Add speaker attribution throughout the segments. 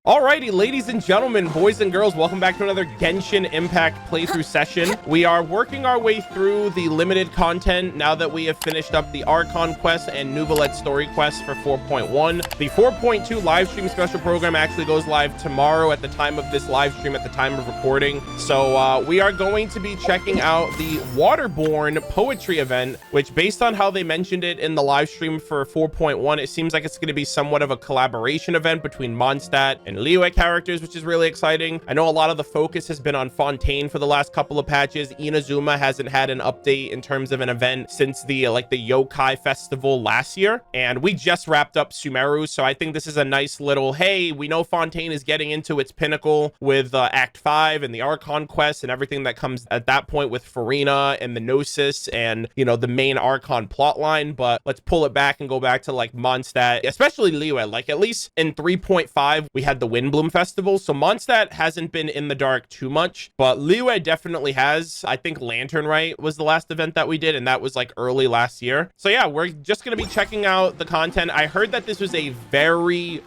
Speaker 1: Alrighty, ladies and gentlemen, boys and girls, welcome back to another Genshin Impact playthrough session. We are working our way through the limited content now that we have finished up the Archon quest and Nouvellette story quest for 4.1. The 4.2 live stream special program actually goes live tomorrow at the time of this live stream, at the time of recording. So we are going to be checking out the Waterborne poetry event, which based on how they mentioned it in the live stream for 4.1, it seems like it's going to be somewhat of a collaboration event between Mondstadt and Liyue characters, which is really exciting. I know a lot of the focus has been on Fontaine for the last couple of patches. Inazuma hasn't had an update in terms of an event since the the Yokai festival last year, and we just wrapped up Sumeru, so I think this is a nice little, hey, we know Fontaine is getting into its pinnacle with Act 5 and the Archon quest and everything that comes at that point with Farina and the Gnosis and, you know, the main Archon plotline, but let's pull it back and go back to like Mondstadt, especially Liyue. Like at least in 3.5 we had the Windbloom festival, so Mondstadt hasn't been in the dark too much, but Liyue definitely has. I think Lantern Rite was the last event that we did, and that was like early last year. So yeah, we're just going to be checking out the content. I heard that this was a very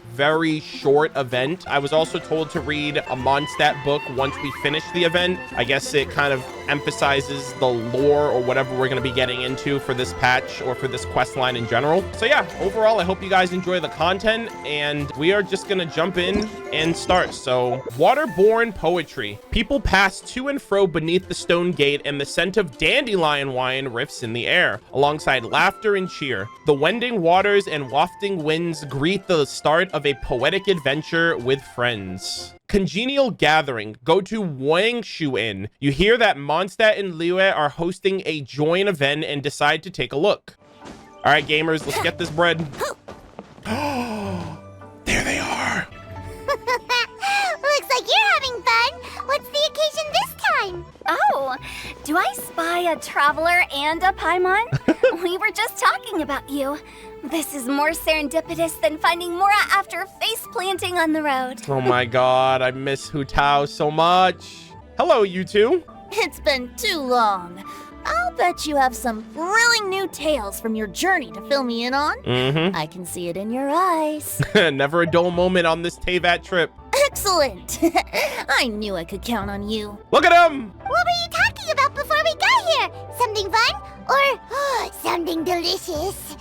Speaker 1: short event. I was also told to read a Mondstadt book once we finish the event. I guess it kind of emphasizes the lore or whatever we're going to be getting into for this patch or for this quest line in general. So yeah, overall, I hope you guys enjoy the content, and we are just going to jump in and start. So Waterborne poetry. People pass to and fro beneath the stone gate, and the scent of dandelion wine riffs in the air, alongside laughter and cheer. The wending waters and wafting winds greet the start of a poetic adventure with friends. Congenial gathering. Go to Wangshu Inn. You hear that Mondstadt and Liyue are hosting a joint event and decide to take a look. All right, gamers, let's get this bread. There they are.
Speaker 2: Looks like you're having fun. What's the occasion this time?
Speaker 3: Oh, do I spy a traveler and a Paimon? We were just talking about you. This is more serendipitous than finding Mora after face planting on the road.
Speaker 1: Oh my god, I miss Hu Tao so much. Hello, you two.
Speaker 4: It's been too long. I'll bet you have some thrilling new tales from your journey to fill me in on. I can see it in your eyes.
Speaker 1: Never a dull moment on this Teyvat trip.
Speaker 4: Excellent. I knew I could count on you.
Speaker 1: Look at him.
Speaker 2: What were you talking about before we got here? Something fun? Or something delicious?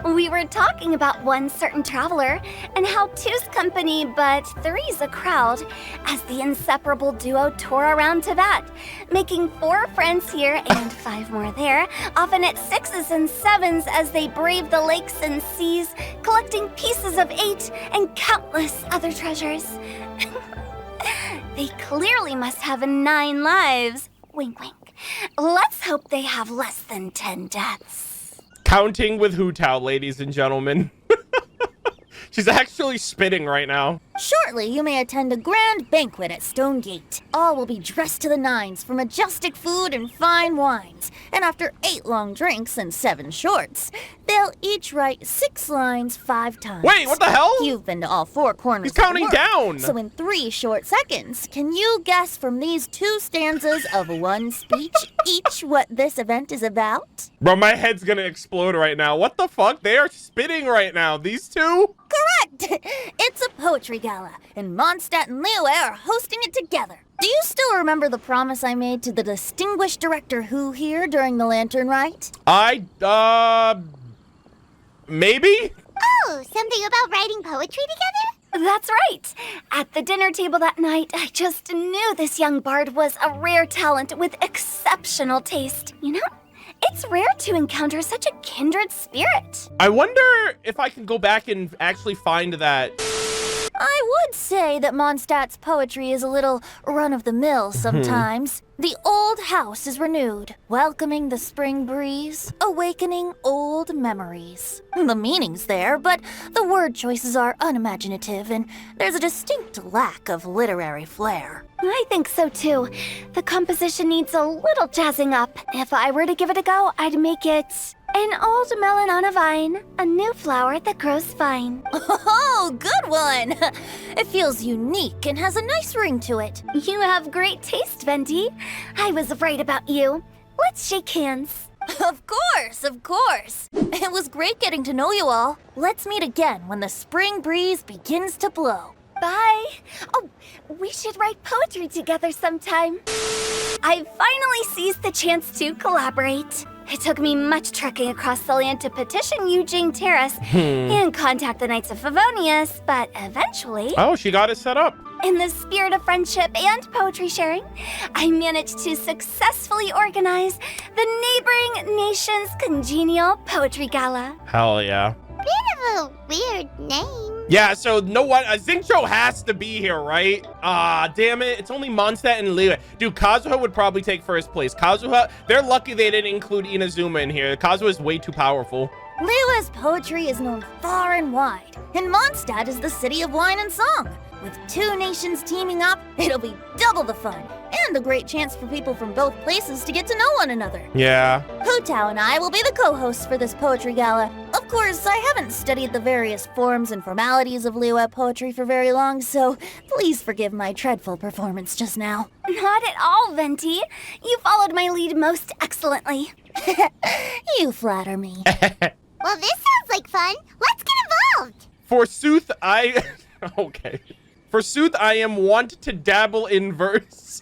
Speaker 3: We were talking about one certain traveler and how two's company but three's a crowd, as the inseparable duo tour around Teyvat, making 4 friends here and 5 more there, often at 6s and 7s as they brave the lakes and seas, collecting pieces of 8 and countless other treasures. They clearly must have 9 lives. Wink, wink. Let's hope they have less than 10 deaths.
Speaker 1: Counting with Hu Tao, ladies and gentlemen. She's actually spitting right now.
Speaker 4: Shortly, you may attend a grand banquet at Stone Gate. All will be dressed to the nines for majestic food and fine wines. And after 8 long drinks and 7 shorts, they'll each write 6 lines 5 times.
Speaker 1: Wait, what the hell?
Speaker 4: You've been to all 4 corners.
Speaker 1: He's counting
Speaker 4: of the world,
Speaker 1: down.
Speaker 4: So in 3 short seconds, can you guess from these 2 stanzas of 1 speech each what this event is about?
Speaker 1: Bro, my head's gonna explode right now. What the fuck? They are spitting right now. These two?
Speaker 4: Correct! It's a poetry gala, and Mondstadt and Liyue are hosting it together. Do you still remember the promise I made to the distinguished director Hu here during the Lantern Rite?
Speaker 1: Maybe?
Speaker 2: Oh, something about writing poetry together?
Speaker 3: That's right. At the dinner table that night, I just knew this young bard was a rare talent with exceptional taste. You know, it's rare to encounter such a kindred spirit.
Speaker 1: I wonder if I can go back and actually find that.
Speaker 4: I would say that Mondstadt's poetry is a little run-of-the-mill sometimes. The old house is renewed, welcoming the spring breeze, awakening old memories. The meaning's there, but the word choices are unimaginative, and there's a distinct lack of literary flair.
Speaker 3: I think so too. The composition needs a little jazzing up. If I were to give it a go, I'd make it an old melon on a vine, a new flower that grows fine.
Speaker 4: Oh, good one! It feels unique and has a nice ring to it.
Speaker 3: You have great taste, Venti. I was right about you. Let's shake hands.
Speaker 4: Of course, of course. It was great getting to know you all. Let's meet again when the spring breeze begins to blow.
Speaker 3: Bye. Oh, we should write poetry together sometime. I finally seized the chance to collaborate. It took me much trekking across the land to petition Eugene Terrace and contact the Knights of Favonius, but eventually,
Speaker 1: Oh, she got it set up.
Speaker 3: in the spirit of friendship and poetry sharing, I managed to successfully organize the neighboring nation's congenial poetry gala.
Speaker 1: Hell yeah.
Speaker 2: Bit of a weird name.
Speaker 1: Yeah, so no one, Xingqiu has to be here, right? Ah, damn it. It's only Mondstadt and Liu. Dude, Kazuha would probably take first place. Kazuha, they're lucky they didn't include Inazuma in here. Kazuha is way too powerful.
Speaker 4: Liyue's poetry is known far and wide, and Mondstadt is the city of wine and song. With two nations teaming up, it'll be double the fun, and a great chance for people from both places to get to know one another.
Speaker 1: Yeah.
Speaker 4: Hu Tao and I will be the co-hosts for this poetry gala. Of course, I haven't studied the various forms and formalities of Liyue poetry for very long, so please forgive my dreadful performance just now.
Speaker 3: Not at all, Venti. You followed my lead most excellently.
Speaker 4: You flatter me.
Speaker 2: Well, this sounds like fun. Let's get involved.
Speaker 1: Forsooth, okay. Forsooth, I am wont to dabble in verse.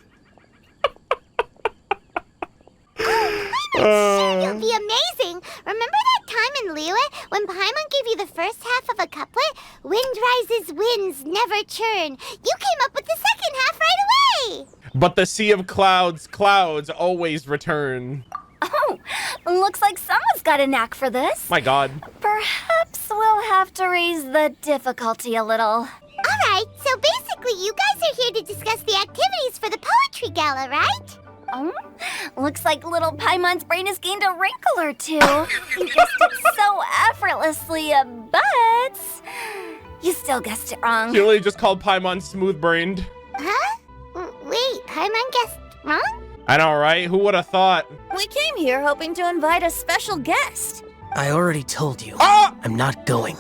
Speaker 2: You'll be amazing. Remember that time in Liyue when Paimon gave you the first half of a couplet? Wind rises, winds never churn. You came up with the second half right away.
Speaker 1: But the sea of clouds, clouds always return.
Speaker 3: Oh, looks like someone's got a knack for this.
Speaker 1: My God.
Speaker 3: Perhaps we'll have to raise the difficulty a little.
Speaker 2: All right, so basically you guys are here to discuss the activities for the poetry gala, right?
Speaker 3: Oh, looks like little Paimon's brain has gained a wrinkle or two. You guessed it so effortlessly, but you still guessed it wrong.
Speaker 1: She really just called Paimon smooth-brained.
Speaker 2: Huh? Wait, Paimon guessed wrong?
Speaker 1: I know, right? Who would have thought?
Speaker 4: We came here hoping to invite a special guest.
Speaker 5: I already told you.
Speaker 1: Ah!
Speaker 5: I'm not going.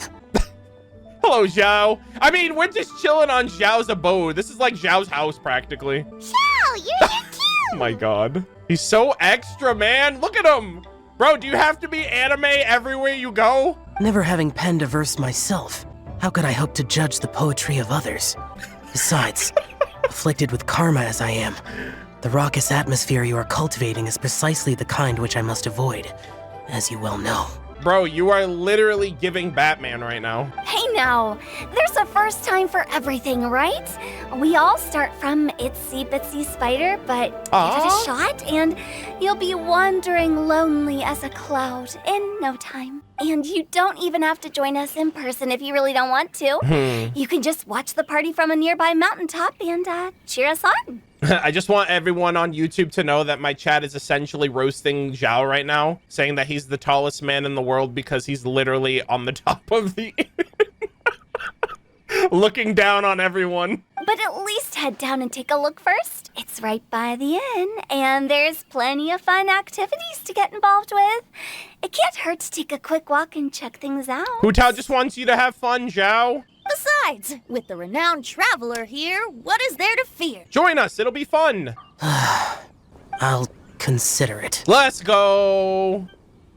Speaker 1: Hello, Zhao. I mean, we're just chilling on Zhao's abode. This is like Zhao's house, practically.
Speaker 2: Xiao, you're here too!
Speaker 1: Oh my God. He's so extra, man. Look at him. Bro, do you have to be anime everywhere you go?
Speaker 5: Never having penned a verse myself, how could I hope to judge the poetry of others? Besides, afflicted with karma as I am, the raucous atmosphere you are cultivating is precisely the kind which I must avoid, as you well know.
Speaker 1: Bro, you are literally giving Batman right now.
Speaker 3: Hey now, there's a first time for everything, right? We all start from itsy bitsy spider, but give it
Speaker 1: Aw.
Speaker 3: a shot and you'll be wandering lonely as a cloud in no time. And you don't even have to join us in person if you really don't want to. You can just watch the party from a nearby mountaintop and cheer us on.
Speaker 1: I just want everyone on YouTube to know that my chat is essentially roasting Zhao right now, saying that he's the tallest man in the world because he's literally on the top of the looking down on everyone.
Speaker 3: But at least head down and take a look first. It's right by the inn, and there's plenty of fun activities to get involved with. It can't hurt to take a quick walk and check things out.
Speaker 1: Hu Tao just wants you to have fun, Zhao.
Speaker 4: Besides, with the renowned traveler here, what is there to fear?
Speaker 1: Join us, it'll be fun.
Speaker 5: I'll consider it.
Speaker 1: Let's go.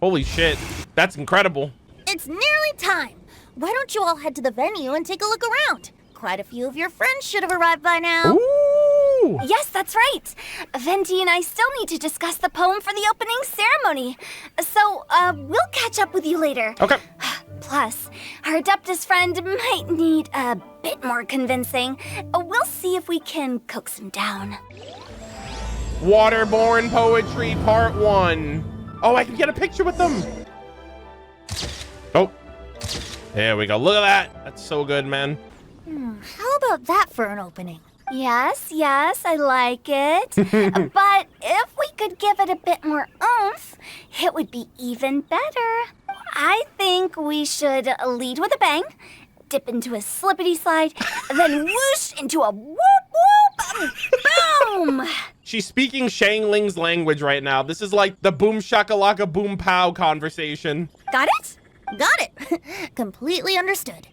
Speaker 1: Holy shit, that's incredible.
Speaker 4: It's nearly time. Why don't you all head to the venue and take a look around? Quite a few of your friends should have arrived by now.
Speaker 1: Ooh.
Speaker 3: Yes, that's right. Venti and I still need to discuss the poem for the opening ceremony. So, we'll catch up with you later.
Speaker 1: Okay.
Speaker 3: Plus, our Adeptus friend might need a bit more convincing. We'll see if we can coax him down.
Speaker 1: Waterborne Poetry Part 1. Oh, I can get a picture with them. Oh, there we go. Look at that. That's so good, man.
Speaker 4: How about that for an opening?
Speaker 3: Yes, I like it. But if we could give it a bit more oomph, it would be even better. I think we should lead with a bang, dip into a slippity slide, then whoosh into a whoop whoop, boom!
Speaker 1: She's speaking Shang Ling's language right now. This is like the boom shakalaka boom pow conversation.
Speaker 3: Got it?
Speaker 4: Got it. Completely understood.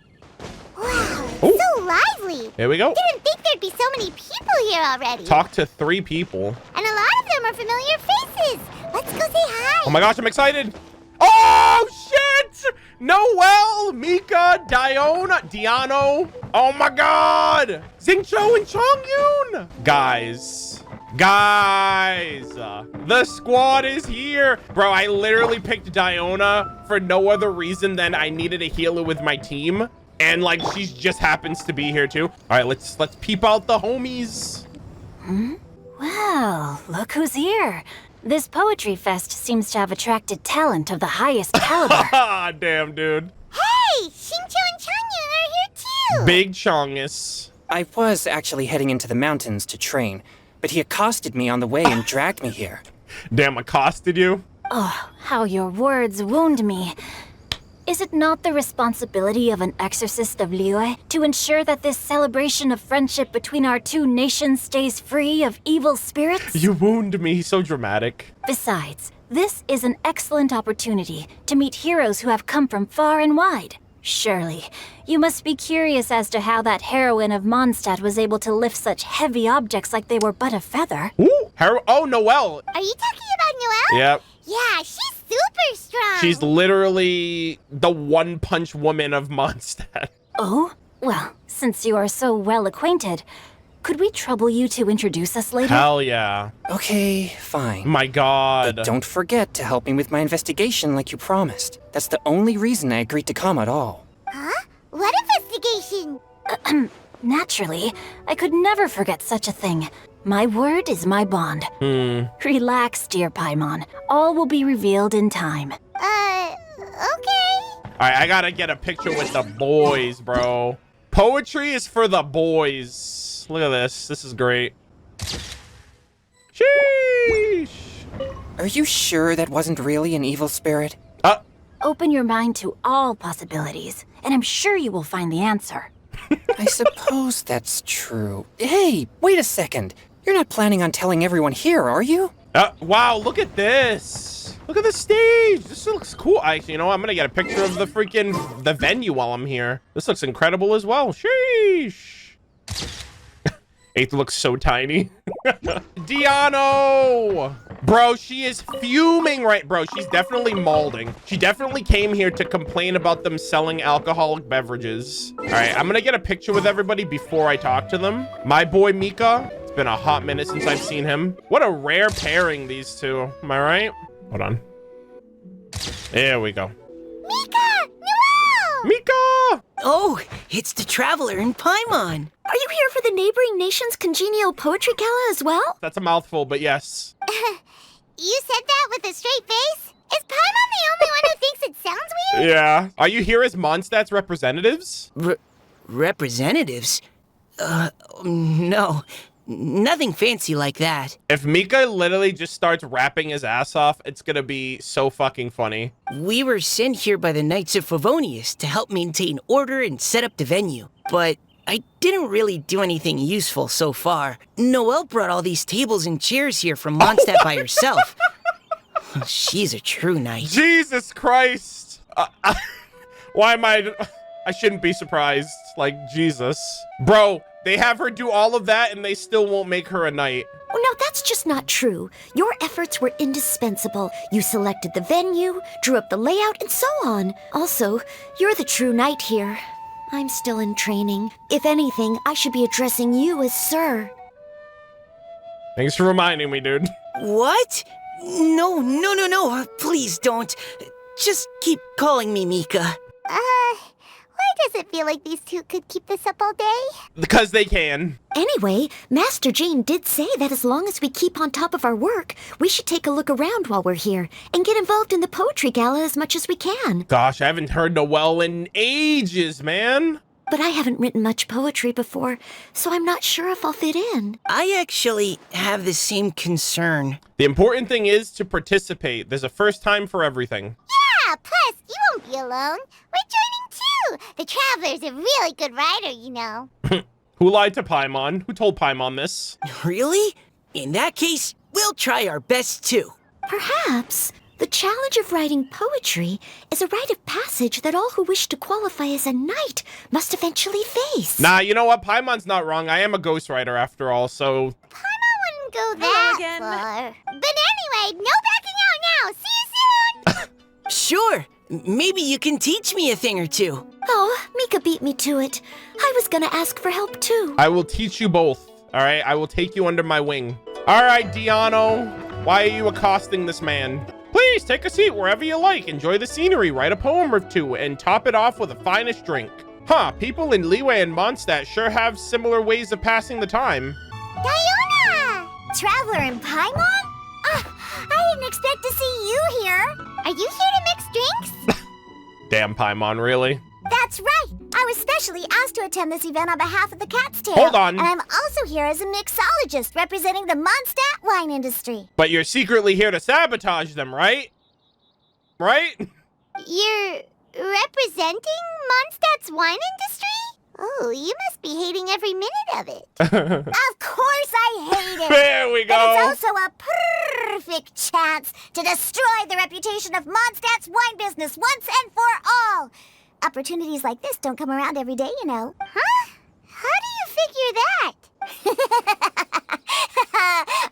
Speaker 2: Wow,
Speaker 1: Ooh.
Speaker 2: so lively.
Speaker 1: Here we go.
Speaker 2: Didn't think there'd be so many people here already.
Speaker 1: Talk to 3 people.
Speaker 2: And a lot of them are familiar faces. Let's go say hi.
Speaker 1: Oh my gosh, I'm excited. Oh, shit! Noelle, Mika, Diano. Oh my God. Xingqiu and Chongyun. Guys, the squad is here. Bro, I literally picked Diona for no other reason than I needed a healer with my team. And like, she just happens to be here too. All right, let's peep out the homies.
Speaker 4: Well, look who's here. This poetry fest seems to have attracted talent of the highest caliber.
Speaker 1: Ah, damn, dude.
Speaker 2: Hey, Xingqiu and Changyun are here too.
Speaker 1: Big Chongus.
Speaker 6: I was actually heading into the mountains to train, but he accosted me on the way and dragged me here.
Speaker 1: Damn, accosted you?
Speaker 4: Oh, how your words wound me. Is it not the responsibility of an exorcist of Liyue to ensure that this celebration of friendship between our two nations stays free of evil spirits?
Speaker 1: You wound me, so dramatic.
Speaker 4: Besides, this is an excellent opportunity to meet heroes who have come from far and wide. Surely, you must be curious as to how that heroine of Mondstadt was able to lift such heavy objects like they were but a feather.
Speaker 1: Ooh, oh, Noelle.
Speaker 2: Are you talking about Noelle?
Speaker 1: Yep.
Speaker 2: Yeah, she's super strong.
Speaker 1: She's literally the one-punch woman of Mondstadt.
Speaker 4: Oh? Well, since you are so well acquainted, could we trouble you to introduce us later?
Speaker 1: Hell yeah.
Speaker 6: Okay, fine.
Speaker 1: My God.
Speaker 6: But don't forget to help me with my investigation like you promised. That's the only reason I agreed to come at all.
Speaker 2: Huh? What investigation?
Speaker 4: Naturally, I could never forget such a thing. My word is my bond. Relax, dear Paimon. All will be revealed in time.
Speaker 2: Okay.
Speaker 1: All right, I gotta get a picture with the boys, bro. Poetry is for the boys. Look at this. This is great. Sheesh.
Speaker 6: Are you sure that wasn't really an evil spirit?
Speaker 4: Open your mind to all possibilities, and I'm sure you will find the answer.
Speaker 6: I suppose that's true. Hey, wait a second. You're not planning on telling everyone here, are you?
Speaker 1: Wow, look at this. Look at the stage. This looks cool. Actually, you know what? I'm gonna get a picture of the venue while I'm here. This looks incredible as well. Sheesh. Eighth looks so tiny. Diano! Bro, she is fuming bro, she's definitely mauling. She definitely came here to complain about them selling alcoholic beverages. All right, I'm gonna get a picture with everybody before I talk to them. My boy Mika, it's been a hot minute since I've seen him. What a rare pairing, these two. Am I right? Hold on. There we go.
Speaker 2: Mika! Noelle!
Speaker 1: Mika!
Speaker 5: Oh, it's the Traveler in Paimon.
Speaker 4: Are you here for the neighboring nation's congenial poetry gala as well?
Speaker 1: That's a mouthful, but yes.
Speaker 2: You said that with a straight face? Is Paimon the only one who thinks it sounds weird?
Speaker 1: Yeah. Are you here as Mondstadt's representatives?
Speaker 5: Representatives? No. Nothing fancy like that.
Speaker 1: If Mika literally just starts rapping his ass off, it's gonna be so fucking funny.
Speaker 5: We were sent here by the Knights of Favonius to help maintain order and set up the venue. But I didn't really do anything useful so far. Noelle brought all these tables and chairs here from Mondstadt by herself. She's a true knight.
Speaker 1: Jesus Christ. Why am I shouldn't be surprised. Like, Jesus. Bro, they have her do all of that and they still won't make her a knight.
Speaker 4: Oh, no, that's just not true. Your efforts were indispensable. You selected the venue, drew up the layout, and so on. Also, you're the true knight here. I'm still in training. If anything, I should be addressing you as sir.
Speaker 1: Thanks for reminding me, dude.
Speaker 5: What? No. Please don't. Just keep calling me Mika.
Speaker 2: Why does it feel like these two could keep this up all day?
Speaker 1: Because they can.
Speaker 4: Anyway, Master Jane did say that as long as we keep on top of our work, we should take a look around while we're here and get involved in the poetry gala as much as we can.
Speaker 1: Gosh, I haven't heard Noelle in ages, man.
Speaker 4: But I haven't written much poetry before, so I'm not sure if I'll fit in.
Speaker 5: I actually have the same concern.
Speaker 1: The important thing is to participate. There's a first time for everything.
Speaker 2: Yeah, plus, you won't be alone. We're joining too. The Traveler's a really good writer, you know.
Speaker 1: Who lied to Paimon? Who told Paimon this?
Speaker 5: Really? In that case, we'll try our best too.
Speaker 4: Perhaps the challenge of writing poetry is a rite of passage that all who wish to qualify as a knight must eventually face.
Speaker 1: Nah, you know what? Paimon's not wrong. I am a ghostwriter after all, so...
Speaker 2: Paimon wouldn't go that far. But anyway, no backing out now. See you soon.
Speaker 5: Sure. Maybe you can teach me a thing or two.
Speaker 4: Oh, Mika beat me to it. I was gonna ask for help too.
Speaker 1: I will teach you both. All right, I will take you under my wing. All right, Diano, why are you accosting this man? Please take a seat wherever you like. Enjoy the scenery, write a poem or two, and top it off with the finest drink. Huh, people in Liyue and Mondstadt sure have similar ways of passing the time.
Speaker 2: Diona! Traveler in Paimon? I didn't expect to see you here. Are you here to mix drinks?
Speaker 1: Damn, Paimon, really?
Speaker 2: That's right. I was specially asked to attend this event on behalf of the Cat's Tail.
Speaker 1: Hold on.
Speaker 2: And I'm also here as a mixologist representing the Mondstadt wine industry.
Speaker 1: But you're secretly here to sabotage them, right? Right?
Speaker 2: You're representing Mondstadt's wine industry? Oh, you must be hating every minute of it. Of course I hate it.
Speaker 1: There we go.
Speaker 2: But it's also a perfect chance to destroy the reputation of Mondstadt's wine business once and for all. Opportunities like this don't come around every day, you know. Huh? How do you figure that?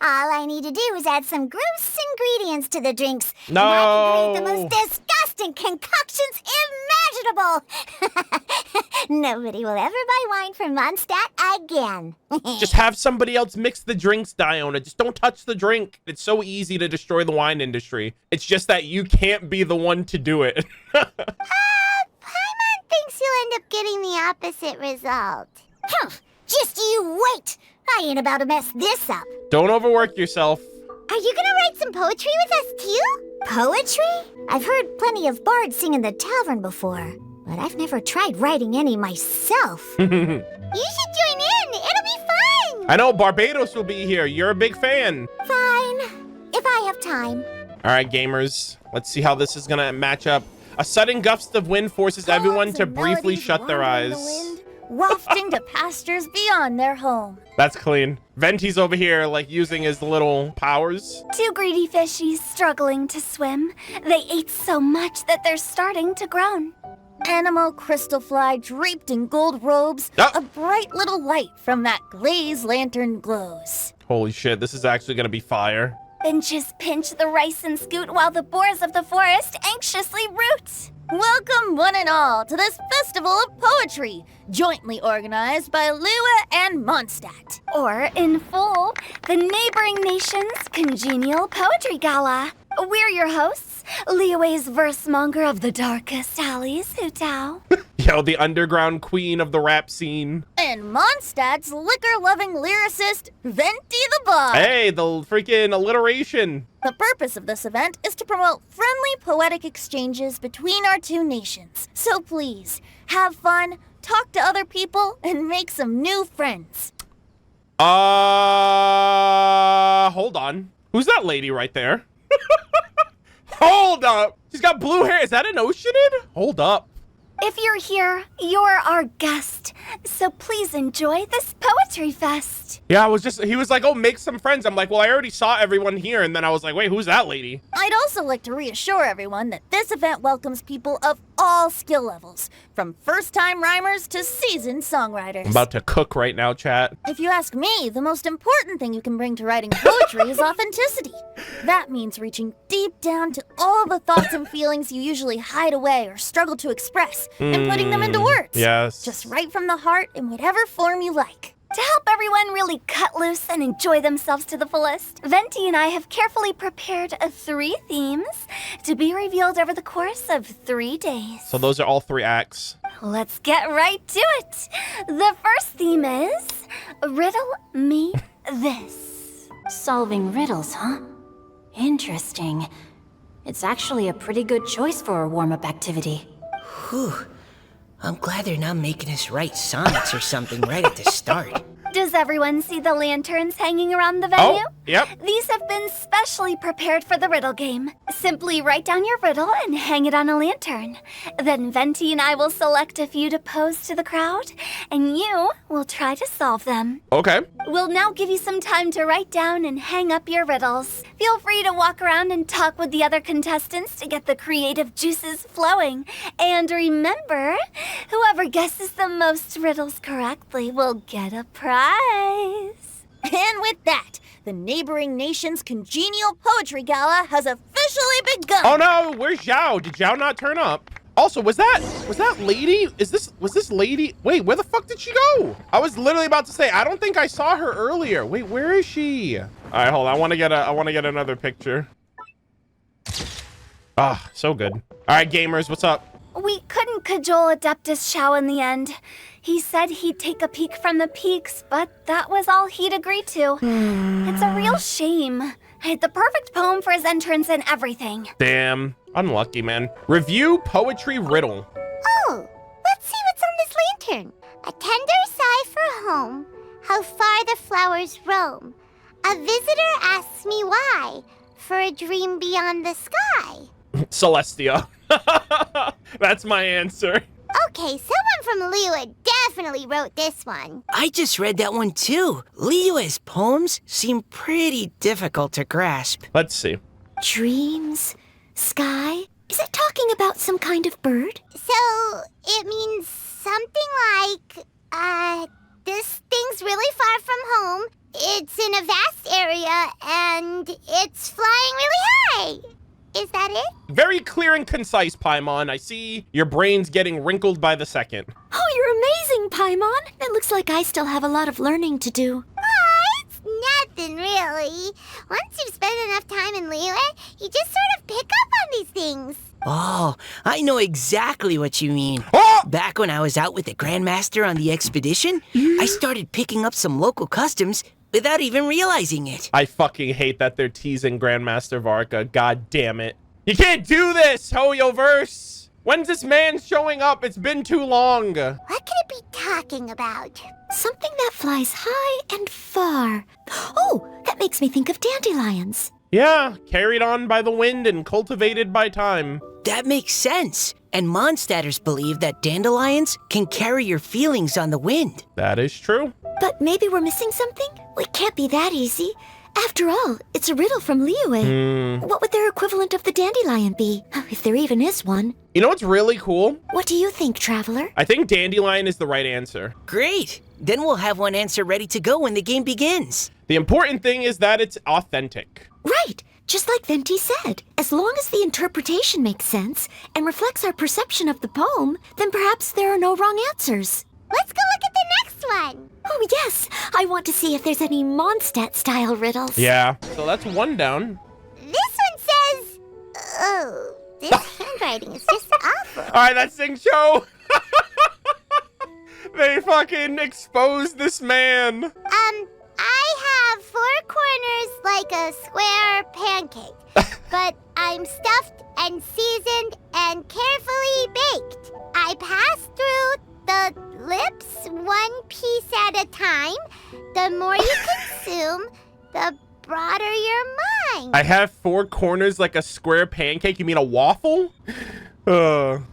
Speaker 2: All I need to do is add some gross ingredients to the drinks.
Speaker 1: No.
Speaker 2: And I can create the most disgusting concoctions imaginable. Nobody will ever buy wine from Mondstadt again.
Speaker 1: Just have somebody else mix the drinks, Diona. Just don't touch the drink. It's so easy to destroy the wine industry. It's just that you can't be the one to do it.
Speaker 2: Paimon thinks you'll end up getting the opposite result. Just you wait. I ain't about to mess this up.
Speaker 1: Don't overwork yourself.
Speaker 2: Are you gonna write some poetry with us too? Poetry? I've heard plenty of bards sing in the tavern before, but I've never tried writing any myself. You should join in. It'll be fun.
Speaker 1: I know Barbados will be here. You're a big fan.
Speaker 2: Fine, if I have time.
Speaker 1: All right, gamers. Let's see how this is gonna match up. A sudden gust of wind forces everyone to briefly shut their eyes.
Speaker 4: Wafting to pastures beyond their home.
Speaker 1: That's clean. Venti's over here, like, using his little powers.
Speaker 3: Two greedy fishies struggling to swim. They ate so much that they're starting to groan.
Speaker 4: Animal crystal fly draped in gold robes.
Speaker 1: Oh.
Speaker 4: A bright little light from that glazed lantern glows.
Speaker 1: Holy shit, this is actually gonna be fire.
Speaker 3: Benches pinch the rice and scoot while the boars of the forest anxiously root.
Speaker 4: Welcome, one and all, to this festival of poetry, jointly organized by Liyue and Mondstadt.
Speaker 3: Or, in full, the neighboring nation's congenial poetry gala. We're your hosts, Liyue's verse monger of the darkest alleys, Hu Tao.
Speaker 1: Yo, the underground queen of the rap scene.
Speaker 4: And Mondstadt's liquor-loving lyricist, Venti the Bard.
Speaker 1: Hey, the freaking alliteration.
Speaker 4: The purpose of this event is to promote friendly poetic exchanges between our two nations. So please, have fun, talk to other people, and make some new friends.
Speaker 1: Hold on. Who's that lady right there? Hold up. She's got blue hair. Is that an Oceanid? Hold up.
Speaker 3: If you're here, you're our guest. So please enjoy this poetry fest.
Speaker 1: Yeah, he was like, oh, make some friends. I'm like, well, I already saw everyone here. And then I was like, wait, who's that lady?
Speaker 4: I'd also like to reassure everyone that this event welcomes people of all skill levels, from first-time rhymers to seasoned songwriters.
Speaker 1: I'm about to cook right now, chat.
Speaker 4: If you ask me, the most important thing you can bring to writing poetry is authenticity. That means reaching deep down to all the thoughts and feelings you usually hide away or struggle to express, and putting them into words.
Speaker 1: Yes.
Speaker 4: Just right from the heart in whatever form you like.
Speaker 3: To help everyone really cut loose and enjoy themselves to the fullest, Venti and I have carefully prepared 3 themes to be revealed over the course of 3 days.
Speaker 1: So those are all 3 acts.
Speaker 3: Let's get right to it. The first theme is Riddle Me This.
Speaker 7: Solving riddles, huh? Interesting. It's actually a pretty good choice for a warm-up activity.
Speaker 5: Whew. I'm glad they're not making us write sonnets or something right at the start.
Speaker 3: Does everyone see the lanterns hanging around the venue?
Speaker 1: Oh, yep.
Speaker 3: These have been specially prepared for the riddle game. Simply write down your riddle and hang it on a lantern. Then Venti and I will select a few to pose to the crowd, and you will try to solve them.
Speaker 1: Okay.
Speaker 3: We'll now give you some time to write down and hang up your riddles. Feel free to walk around and talk with the other contestants to get the creative juices flowing. And remember, whoever guesses the most riddles correctly will get a prize.
Speaker 4: And with that, the neighboring nation's congenial poetry gala has officially begun.
Speaker 1: Oh no, where's Zhao? Did Zhao not turn up? Also, was that lady? Was this lady? Wait, where the fuck did she go? I was literally about to say, I don't think I saw her earlier. Wait, where is she? All right, hold on. I want to get another picture. Ah, so good. All right, gamers, what's up?
Speaker 3: We couldn't cajole Adeptus Shao in the end. He said he'd take a peek from the peaks, but that was all he'd agree to. It's a real shame. I had the perfect poem for his entrance and everything.
Speaker 1: Damn, unlucky, man. Review poetry riddle.
Speaker 2: Oh, let's see what's on this lantern. A tender sigh for home, how far the flowers roam. A visitor asks me why, for a dream beyond the sky.
Speaker 1: Celestia. That's my answer.
Speaker 2: Okay, someone from Liyue definitely wrote this one.
Speaker 5: I just read that one too. Liyue's poems seem pretty difficult to grasp.
Speaker 1: Let's see.
Speaker 4: Dreams? Sky? Is it talking about some kind of bird?
Speaker 2: So, it means something like, this thing's really far from home, it's in a vast area, and it's flying really high. Is that it?
Speaker 1: Very clear and concise, Paimon. I see your brain's getting wrinkled by the second.
Speaker 4: Oh, you're amazing, Paimon. It looks like I still have a lot of learning to do.
Speaker 2: It's nothing really. Once you've spent enough time in Liyue, you just sort of pick up on these things.
Speaker 5: Oh, I know exactly what you mean.
Speaker 1: Oh!
Speaker 5: Back when I was out with the Grandmaster on the expedition, I started picking up some local customs without even realizing it.
Speaker 1: I fucking hate that they're teasing Grandmaster Varka. God damn it. You can't do this, Hoyoverse! When's this man showing up? It's been too long.
Speaker 2: What could it be talking about?
Speaker 4: Something that flies high and far. Oh, that makes me think of dandelions.
Speaker 1: Yeah, carried on by the wind and cultivated by time.
Speaker 5: That makes sense. And Mondstadters believe that dandelions can carry your feelings on the wind.
Speaker 1: That is true.
Speaker 4: But maybe we're missing something? Well, it can't be that easy. After all, it's a riddle from Liyue. What would their equivalent of the dandelion be? If there even is one.
Speaker 1: You know what's really cool?
Speaker 4: What do you think, Traveler?
Speaker 1: I think dandelion is the right answer.
Speaker 5: Great. Then we'll have one answer ready to go when the game begins.
Speaker 1: The important thing is that it's authentic.
Speaker 4: Right. Just like Venti said, as long as the interpretation makes sense and reflects our perception of the poem, then perhaps there are no wrong answers.
Speaker 2: Let's go look at the next one.
Speaker 4: Oh, yes. I want to see if there's any Mondstadt-style riddles.
Speaker 1: Yeah. So that's one down.
Speaker 2: This one says... Oh, this handwriting is just awful.
Speaker 1: All right, that's Sing Show. They fucking exposed this man.
Speaker 2: I have 4 corners like a square pancake, but I'm stuffed and seasoned and carefully baked. I pass through the lips 1 piece at a time. The more you consume, the broader your mind.
Speaker 1: I have 4 corners like a square pancake. You mean a waffle?
Speaker 2: Oh,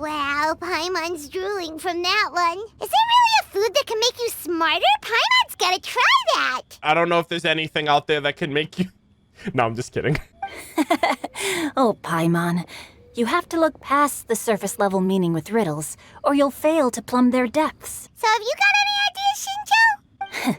Speaker 2: wow. Paimon's drooling from that one. Is there really a food that can make you smarter? Paimon's gotta try that.
Speaker 1: I don't know if there's anything out there that can make you... No, I'm just kidding.
Speaker 7: Oh, Paimon. You have to look past the surface level meaning with riddles, or you'll fail to plumb their depths.
Speaker 2: So have you got any ideas, Shinjo?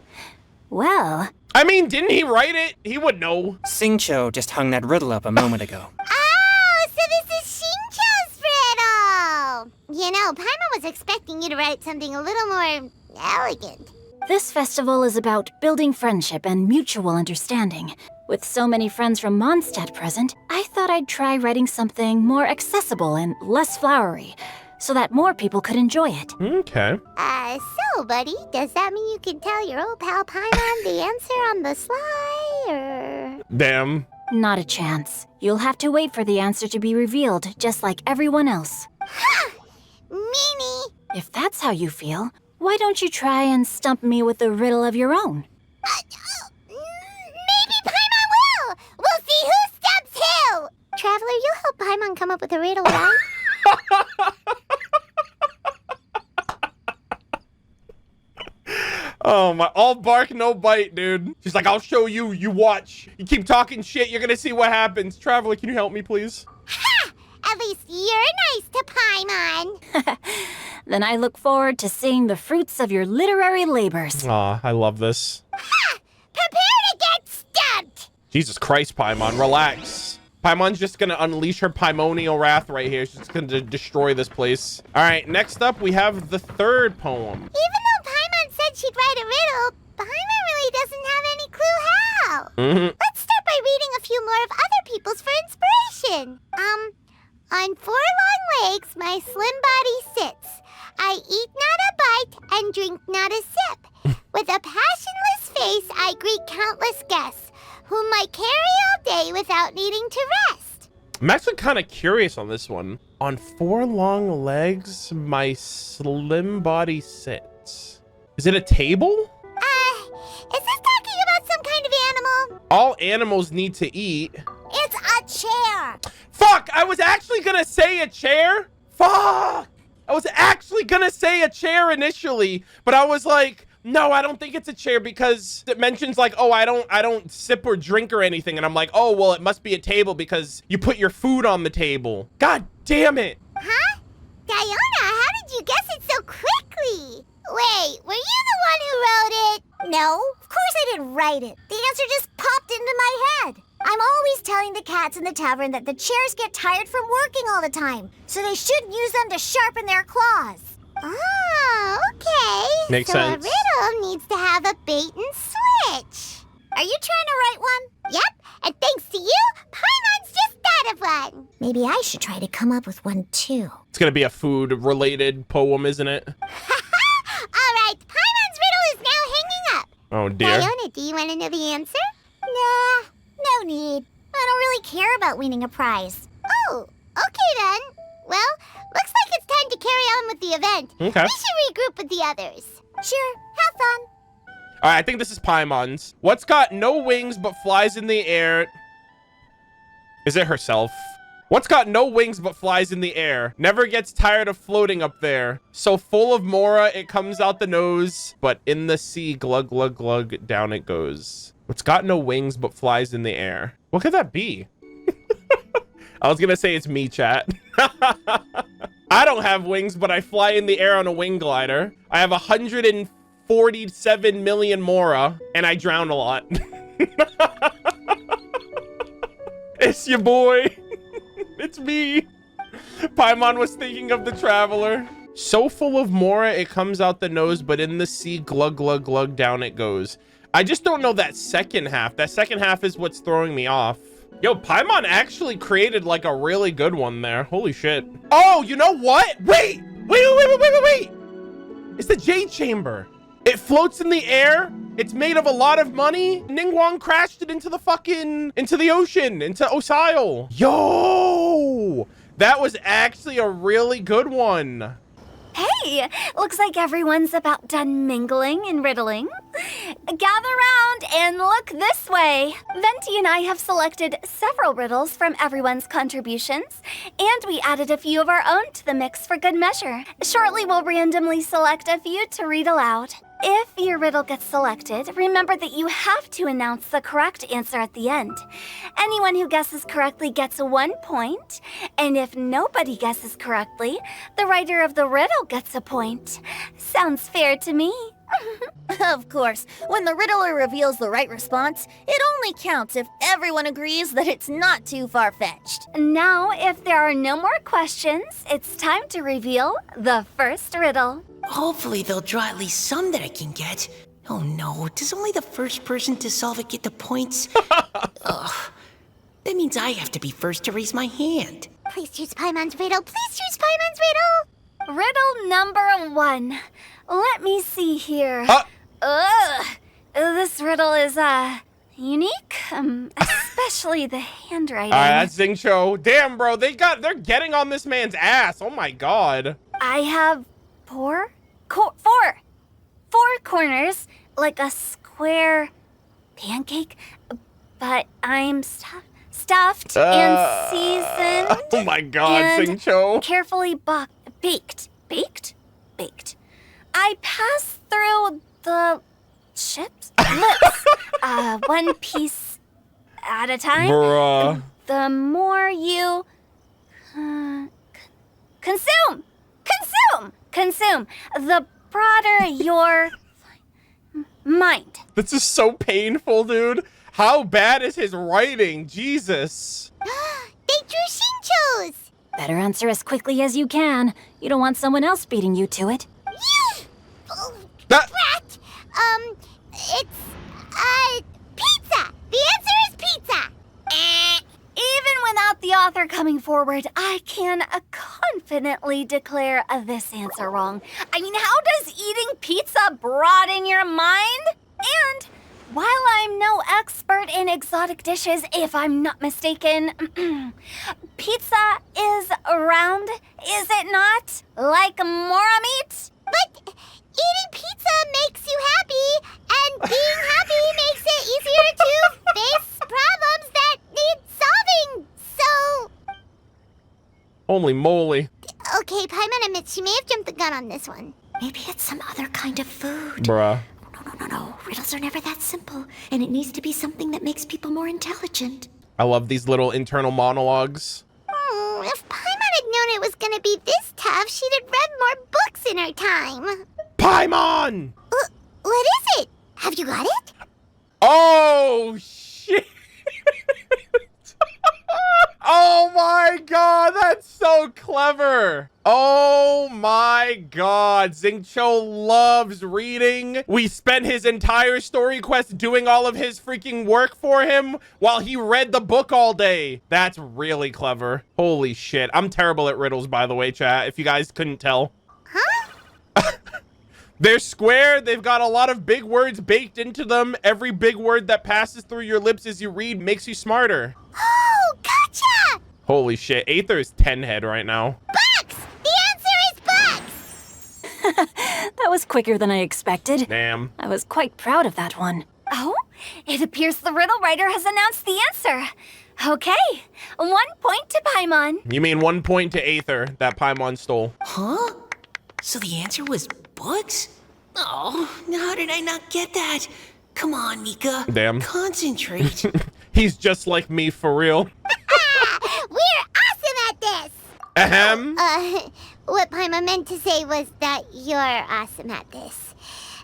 Speaker 7: Well,
Speaker 1: I mean, didn't he write it? He would know.
Speaker 6: Singcho just hung that riddle up a moment ago.
Speaker 2: Oh, so this is Shinjo's riddle. You know, Paimon was expecting you to write something a little more elegant.
Speaker 7: this festival is about building friendship and mutual understanding. With so many friends from Mondstadt present, I thought I'd try writing something more accessible and less flowery, so that more people could enjoy it.
Speaker 1: Okay.
Speaker 2: So, buddy, does that mean you can tell your old pal Paimon the answer on the sly, or...?
Speaker 1: Damn.
Speaker 7: Not a chance. You'll have to wait for the answer to be revealed, just like everyone else.
Speaker 2: Ha! Meanie!
Speaker 7: If that's how you feel, why don't you try and stump me with a riddle of your own?
Speaker 2: Maybe Paimon will! We'll see who stumps who! Traveler, you'll help Paimon come up with a riddle, right?
Speaker 1: Oh my, all bark, no bite, dude. She's like, I'll show you, you watch. You keep talking shit, you're gonna see what happens. Traveler, can you help me, please?
Speaker 2: Ha! At least you're nice to Paimon.
Speaker 7: Then I look forward to seeing the fruits of your literary labors.
Speaker 1: Aw, I love this.
Speaker 2: Ha! Prepare to get stumped!
Speaker 1: Jesus Christ, Paimon, relax. Paimon's just gonna unleash her Paimonial wrath right here. She's just gonna destroy this place. All right, next up, we have the third poem.
Speaker 2: Even though Paimon said she'd write a riddle, Paimon really doesn't have any clue how. Let's start by reading a few more of other people's for inspiration. On 4 long legs, my slim body sits. I eat not a bite and drink not a sip. With a passionless face, I greet countless guests, whom I carry all day without needing to rest.
Speaker 1: I'm actually kind of curious on this one. On 4 long legs, my slim body sits. Is it a table?
Speaker 2: Is this talking about some kind of animal?
Speaker 1: All animals need to eat.
Speaker 2: It's a chair.
Speaker 1: Fuck! I was actually gonna say a chair. Fuck! I was actually gonna say a chair initially, but I was like, no, I don't think it's a chair because it mentions like, oh, I don't sip or drink or anything. And I'm like, oh, well, it must be a table because you put your food on the table. God damn it.
Speaker 2: Huh? Diona, how did you guess it so quickly? Wait, were you the one who wrote it? No, of course I didn't write it. The answer just popped into my head. I'm always telling the cats in the tavern that the chairs get tired from working all the time, so they shouldn't use them to sharpen their claws. Oh, okay.
Speaker 1: Makes sense.
Speaker 2: So a riddle needs to have a bait and switch. Are you trying to write one? Yep, and thanks to you, Paimon's just thought of one. Maybe I should try to come up with one too.
Speaker 1: It's gonna be a food-related poem, isn't it?
Speaker 2: All right, Paimon's riddle is now hanging up.
Speaker 1: Oh, dear.
Speaker 2: Diona, do you want to know the answer? Nah, no need. I don't really care about winning a prize. Oh, okay then. Well, looks like it's time to carry on with the event.
Speaker 1: Okay.
Speaker 2: We should regroup with the others. Sure, have fun.
Speaker 1: All right, I think this is Paimon's. What's got no wings but flies in the air? Is it herself? What's got no wings but flies in the air? Never gets tired of floating up there. So full of mora, it comes out the nose. But in the sea, glug, glug, glug, down it goes. What's got no wings but flies in the air? What could that be? I was gonna say it's me, chat. I don't have wings, but I fly in the air on a wing glider. I have 147 million mora, and I drown a lot. It's your boy. It's me. Paimon was thinking of the traveler. So full of mora, it comes out the nose, but in the sea, glug, glug, glug, down it goes. I just don't know that second half. That second half is what's throwing me off. Yo, Paimon actually created like a really good one there. Holy shit. Oh, you know what? Wait. It's the Jade Chamber. It floats in the air. It's made of a lot of money. Ningguang crashed it into the ocean, into Osile. Yo, that was actually a really good one.
Speaker 3: Hey, looks like everyone's about done mingling and riddling. Gather round and look this way. Venti and I have selected several riddles from everyone's contributions, and we added a few of our own to the mix for good measure. Shortly, we'll randomly select a few to read aloud. If your riddle gets selected, remember that you have to announce the correct answer at the end. Anyone who guesses correctly gets 1 point, and if nobody guesses correctly, the writer of the riddle gets a point. Sounds fair to me.
Speaker 4: Of course, when the riddler reveals the right response, it only counts if everyone agrees that it's not too far-fetched.
Speaker 3: Now, if there are no more questions, it's time to reveal the first riddle.
Speaker 5: Hopefully they'll draw at least some that I can get. Oh no, does only the first person to solve it get the points? Ugh. That means I have to be first to raise my hand.
Speaker 2: Please choose Paimon's riddle. Please choose Paimon's riddle.
Speaker 3: Riddle number 1. Let me see here. This riddle is, unique, especially the handwriting.
Speaker 1: All right, that's Xingqiu. Damn, bro, they're getting on this man's ass. Oh my god.
Speaker 3: I have four corners, like a square pancake, but I'm stuffed and seasoned.
Speaker 1: Oh my god,
Speaker 3: and
Speaker 1: Xingqiu.
Speaker 3: carefully baked. I pass through the chips, lips, one piece at a time.
Speaker 1: Bruh.
Speaker 3: The more you consume, the broader your Mind.
Speaker 1: This is so painful, dude. How bad is his writing? Jesus.
Speaker 2: They drew Shincho's!
Speaker 7: Better answer as quickly as you can. You don't want someone else beating you to it.
Speaker 2: You! Oh,
Speaker 1: That-
Speaker 2: brat! It's, pizza! The answer is pizza!
Speaker 3: Even without the author coming forward, I can confidently declare this answer wrong. I mean, how does eating pizza broaden your mind? And while I'm no expert in exotic dishes, if I'm not mistaken, pizza is round, is it not? Like mora meat?
Speaker 2: But eating pizza makes you happy, and being happy makes it easier to face problems that need solving. So,
Speaker 1: Holy moly.
Speaker 2: okay, Paimon admits she may have jumped the gun on this one. Maybe it's some other kind of food.
Speaker 1: Bruh.
Speaker 2: No. Riddles are never that simple, and it needs to be something that makes people more intelligent.
Speaker 1: I love these little internal monologues.
Speaker 2: If Paimon had known it was gonna be this tough, she'd have read more books in her time.
Speaker 1: Paimon!
Speaker 2: What is it? Have you got it?
Speaker 1: Oh, shit. Oh my god, that's so clever. Oh my god, Xingqiu loves reading. We spent his entire story quest doing all of his freaking work for him while he read the book all day. That's really clever. Holy shit. I'm terrible at riddles, by the way, chat, if you guys couldn't tell.
Speaker 2: Huh?
Speaker 1: They're square. They've got a lot of big words baked into them. Every big word that passes through your lips as you read makes you smarter.
Speaker 2: Oh, gotcha!
Speaker 1: Holy shit. Aether is 10 head right now.
Speaker 2: Bucks! The answer is bucks!
Speaker 7: That was quicker than I expected.
Speaker 1: Damn.
Speaker 7: I was quite proud of that one.
Speaker 3: Oh, it appears the riddle writer has announced the answer. Okay, 1 point to Paimon.
Speaker 1: You mean 1 point to Aether that Paimon stole.
Speaker 5: Huh? So the answer was books? Oh, how did I not get that? Come on, Mika.
Speaker 1: Damn.
Speaker 5: Concentrate.
Speaker 1: He's just like me for real.
Speaker 2: We're awesome at this!
Speaker 1: Ahem.
Speaker 2: What Paimon meant to say was that you're awesome at this.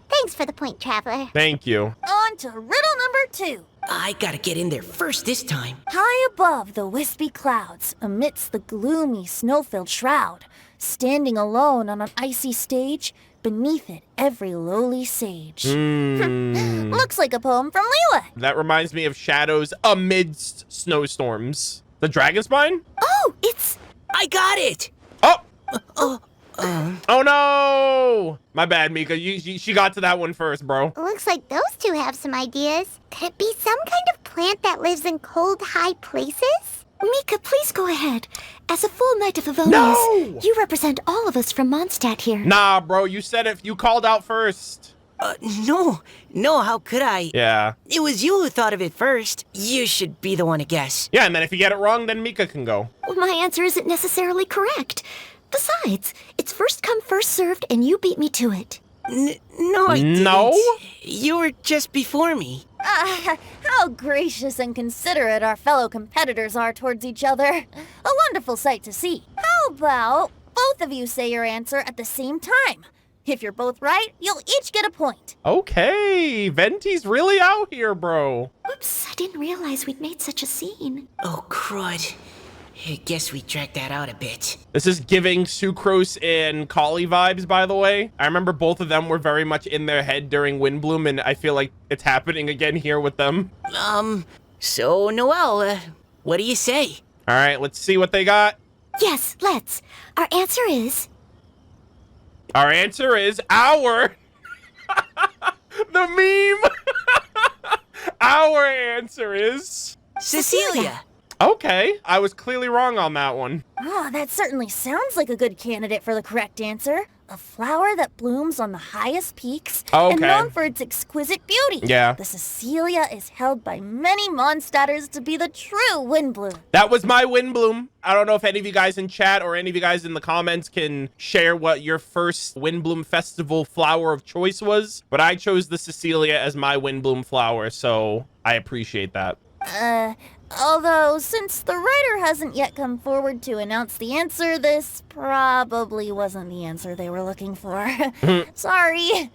Speaker 2: Thanks for the point, Traveler.
Speaker 1: Thank you.
Speaker 4: On to riddle number 2.
Speaker 5: I gotta get in there first this time.
Speaker 4: High above the wispy clouds, amidst the gloomy snow-filled shroud, standing alone on an icy stage, beneath it every lowly sage. Looks like a poem from Leela.
Speaker 1: That reminds me of shadows amidst snowstorms. The dragon spine?
Speaker 4: Oh, it's...
Speaker 5: I got it!
Speaker 1: Oh! Oh no! My bad, Mika. She got to that one first, bro.
Speaker 2: Looks like those two have some ideas. Could it be some kind of plant that lives in cold, high places?
Speaker 8: Mika, please go ahead. As a full knight of Avonius,
Speaker 1: No!
Speaker 8: you represent all of us from Mondstadt here.
Speaker 1: Nah, bro. You said it. You called out first.
Speaker 5: No, how could I?
Speaker 1: Yeah.
Speaker 5: It was you who thought of it first. You should be the one to guess.
Speaker 1: Yeah, and then if you get it wrong, then Mika can go.
Speaker 8: Well, my answer isn't necessarily correct. Besides, it's first come, first served, and you beat me to it.
Speaker 5: No, I didn't.
Speaker 1: No?
Speaker 5: You were just before me.
Speaker 4: How gracious and considerate our fellow competitors are towards each other. A wonderful sight to see. How about both of you say your answer at the same time? If you're both right, you'll each get a point.
Speaker 1: Okay. Venti's really out here, bro.
Speaker 8: Whoops, I didn't realize we'd made such a scene.
Speaker 5: Oh, crud. I guess we dragged that out a bit.
Speaker 1: This is giving Sucrose and Collie vibes, by the way. I remember both of them were very much in their head during Windbloom, and I feel like it's happening again here with them.
Speaker 5: So, Noelle, what do you say?
Speaker 1: All right, let's see what they got.
Speaker 8: Yes, let's. Our answer is...
Speaker 1: Our answer is our... The meme! Our answer is...
Speaker 5: Cecilia!
Speaker 1: Okay, I was clearly wrong on that one.
Speaker 4: Oh, that certainly sounds like a good candidate for the correct answer. A flower that blooms on the highest peaks and
Speaker 1: Okay.
Speaker 4: known for its exquisite beauty.
Speaker 1: Yeah.
Speaker 4: The Cecilia is held by many Mondstadters to be the true Windbloom.
Speaker 1: That was my Windbloom. I don't know if any of you guys in chat or any of you guys in the comments can share what your first Windbloom Festival flower of choice was, but I chose the Cecilia as my Windbloom flower, so I appreciate that.
Speaker 4: Although, since the writer hasn't yet come forward to announce the answer, this probably wasn't the answer they were looking for. Sorry.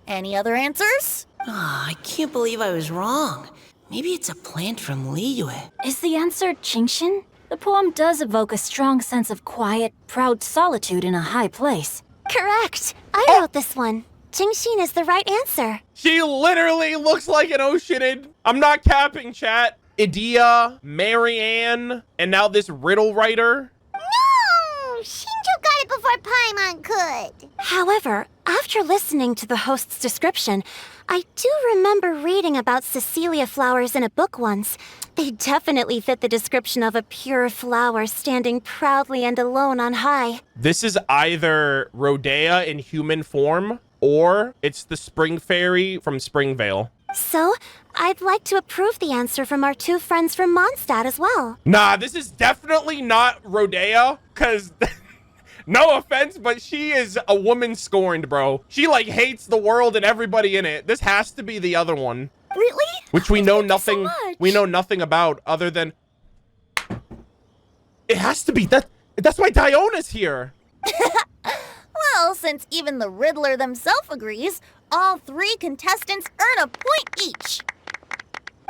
Speaker 4: Any other answers?
Speaker 9: I can't believe I was wrong. Maybe it's a plant from Liyue.
Speaker 7: Is the answer Genshin? The poem does evoke a strong sense of quiet, proud solitude in a high place.
Speaker 8: Correct. I wrote this one. Jingxin is the right answer.
Speaker 1: She literally looks like an Oceanid. I'm not capping, chat. Idia, Marianne, and now this riddle writer.
Speaker 2: No! Shinjo got it before Paimon could.
Speaker 8: However, after listening to the host's description, I do remember reading about Cecilia flowers in a book once. They definitely fit the description of a pure flower standing proudly and alone on high.
Speaker 1: This is either Rodea in human form, or it's the spring fairy from Springvale.
Speaker 8: So, I'd like to approve the answer from our two friends from Mondstadt as well.
Speaker 1: Nah, this is definitely not Rodea, because no offense, but she is a woman scorned, bro. She like hates the world and everybody in it. This has to be the other one.
Speaker 8: Really?
Speaker 1: Which we know
Speaker 8: Thank you so
Speaker 1: nothing,
Speaker 8: much.
Speaker 1: we know nothing about other than it has to be that's why Diona's here.
Speaker 4: Well, since even the Riddler themselves agrees, all 3 contestants earn a point each.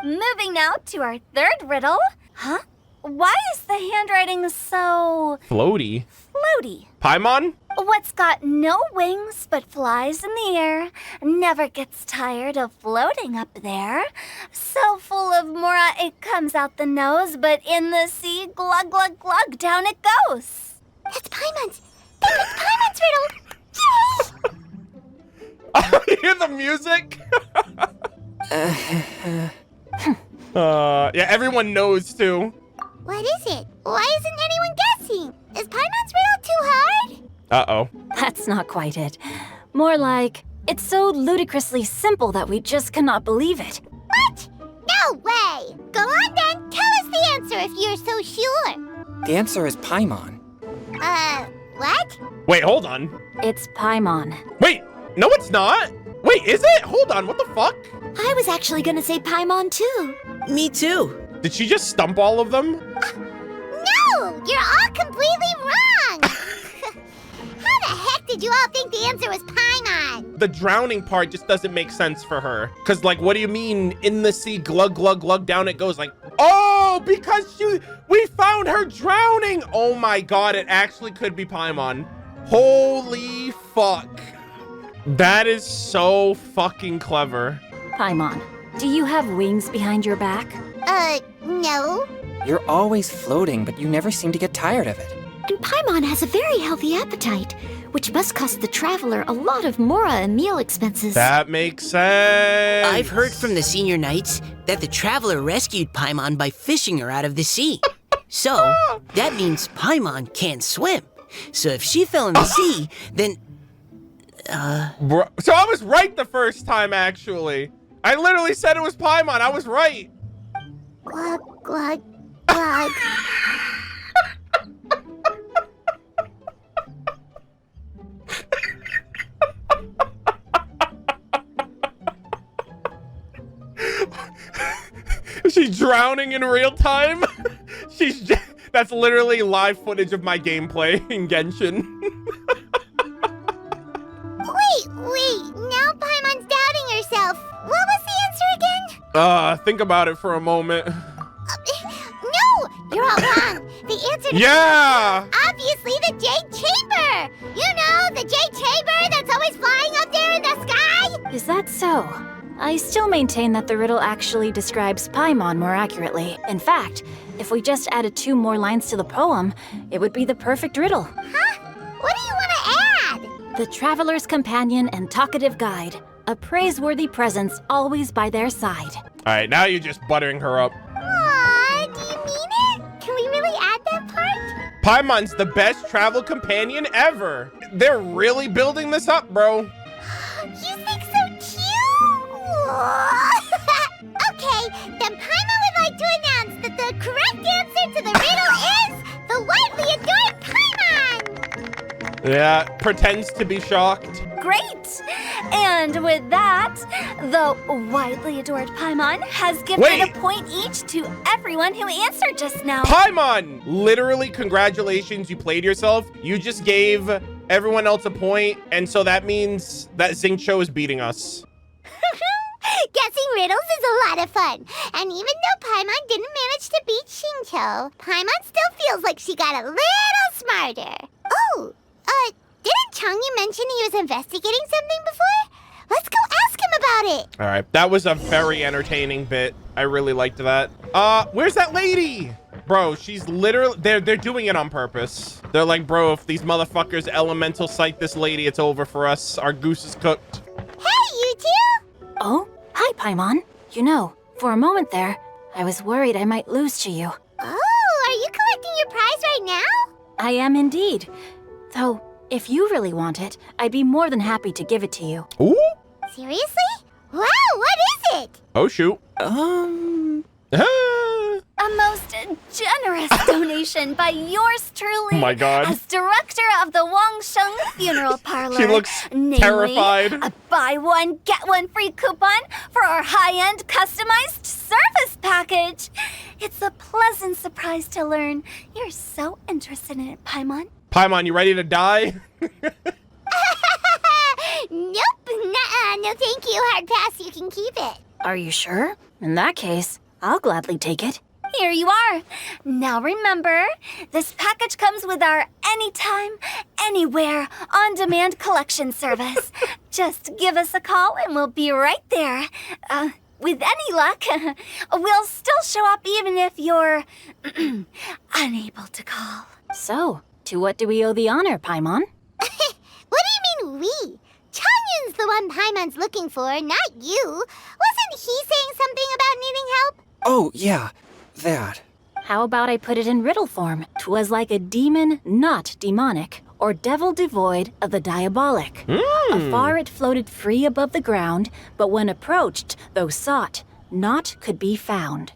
Speaker 3: Moving now to our third riddle. Huh? Why is the handwriting so
Speaker 1: Floaty.
Speaker 3: floaty?
Speaker 1: Paimon?
Speaker 3: What's got no wings but flies in the air, never gets tired of floating up there. So full of mora it comes out the nose, but in the sea, glug glug glug, down it goes.
Speaker 2: That's Paimon's. That's Paimon's riddle. Yay!
Speaker 1: You hear the music? Yeah, everyone knows too.
Speaker 2: What is it? Why isn't anyone guessing? Is Paimon's riddle too hard?
Speaker 1: Uh-oh.
Speaker 7: That's not quite it. More like, it's so ludicrously simple that we just cannot believe it.
Speaker 2: What? No way! Go on then, tell us the answer if you're so sure.
Speaker 6: The answer is Paimon.
Speaker 2: What?
Speaker 1: Wait, hold on.
Speaker 7: It's Paimon.
Speaker 1: Wait, no it's not. Wait, is it? Hold on, what the fuck?
Speaker 8: I was actually gonna say Paimon too.
Speaker 9: Me too.
Speaker 1: Did she just stump all of them?
Speaker 2: No! You're all completely wrong! How the heck did you all think the answer was Paimon?
Speaker 1: The drowning part just doesn't make sense for her. Cause like, what do you mean in the sea, glug, glug, glug, down it goes? Like, oh, because we found her drowning. Oh my God, it actually could be Paimon. Holy fuck. That is so fucking clever.
Speaker 7: Paimon, do you have wings behind your back?
Speaker 2: No.
Speaker 6: You're always floating, but you never seem to get tired of it.
Speaker 8: And Paimon has a very healthy appetite, which must cost the traveler a lot of mora and meal expenses.
Speaker 1: That makes sense.
Speaker 9: I've heard from the senior knights that the traveler rescued Paimon by fishing her out of the sea. So, that means Paimon can't swim. So if she fell in the sea, then...
Speaker 1: Bro, so I was right the first time, actually. I literally said it was Paimon. I was right.
Speaker 2: Glug, glug, glug.
Speaker 1: Is she drowning in real time? That's literally live footage of my gameplay in Genshin.
Speaker 2: Wait, now Paimon's doubting herself. What was the answer again?
Speaker 1: Think about it for a moment.
Speaker 2: No, you're all wrong. The answer to
Speaker 1: Yeah!
Speaker 2: obviously the Jade Chamber. You know, the Jade Chamber that's always flying up there in the sky.
Speaker 7: Is that so? I still maintain that the riddle actually describes Paimon more accurately. In fact, if we just added 2 more lines to the poem, it would be the perfect riddle.
Speaker 2: Huh? What do you want to add?
Speaker 7: The traveler's companion and talkative guide, a praiseworthy presence always by their side.
Speaker 1: All right, now you're just buttering her up.
Speaker 2: Aw, do you mean it? Can we really add that part?
Speaker 1: Paimon's the best travel companion ever. They're really building this up, bro.
Speaker 2: You think so too? Okay, then Paimon would like to announce that the correct answer to the riddle is the widely adored Paimon!
Speaker 1: Yeah, pretends to be shocked.
Speaker 3: Great! And with that, the widely adored Paimon has given
Speaker 1: Wait.
Speaker 3: a point each to everyone who answered just now.
Speaker 1: Paimon! Literally, congratulations, you played yourself. You just gave everyone else a point, and so that means that Xingqiu is beating us.
Speaker 2: riddles is a lot of fun. And even though Paimon didn't manage to beat Xingqiu, Paimon still feels like she got a little smarter. Oh, didn't Changyu mention he was investigating something before? Let's go ask him about it.
Speaker 1: All right, that was a very entertaining bit. I really liked that. Where's that lady? Bro, she's literally, they're doing it on purpose. They're like, bro, if these motherfuckers elemental sight this lady, it's over for us. Our goose is cooked.
Speaker 2: Hey, you two!
Speaker 7: Oh, hi, Paimon. You know, for a moment there, I was worried I might lose to you.
Speaker 2: Oh, are you collecting your prize right now?
Speaker 7: I am indeed. Though, if you really want it, I'd be more than happy to give it to you.
Speaker 1: Ooh.
Speaker 2: Seriously? Wow, what is it?
Speaker 1: Oh, shoot.
Speaker 3: A most generous donation by yours truly.
Speaker 1: Oh my God.
Speaker 3: As director of the Wangsheng Funeral Parlor.
Speaker 1: She looks
Speaker 3: namely,
Speaker 1: terrified.
Speaker 3: A buy one, get one free coupon for our high-end customized service package. It's a pleasant surprise to learn you're so interested in it, Paimon.
Speaker 1: Paimon, you ready to die?
Speaker 2: Nope, nuh-uh, no thank you, hard pass, you can keep it.
Speaker 7: Are you sure? In that case, I'll gladly take it.
Speaker 3: Here you are. Now remember, this package comes with our anytime, anywhere, on-demand collection service. Just give us a call and we'll be right there. With any luck, we'll still show up even if you're unable to call.
Speaker 7: So, to what do we owe the honor, Paimon?
Speaker 2: What do you mean we? Changyun's the one Paimon's looking for, not you. Wasn't he saying something about needing help?
Speaker 6: Oh, yeah, that.
Speaker 7: How about I put it in riddle form? 'Twas like a demon not demonic, or devil devoid of the diabolic. Afar it floated free above the ground, but when approached, though sought, naught could be found.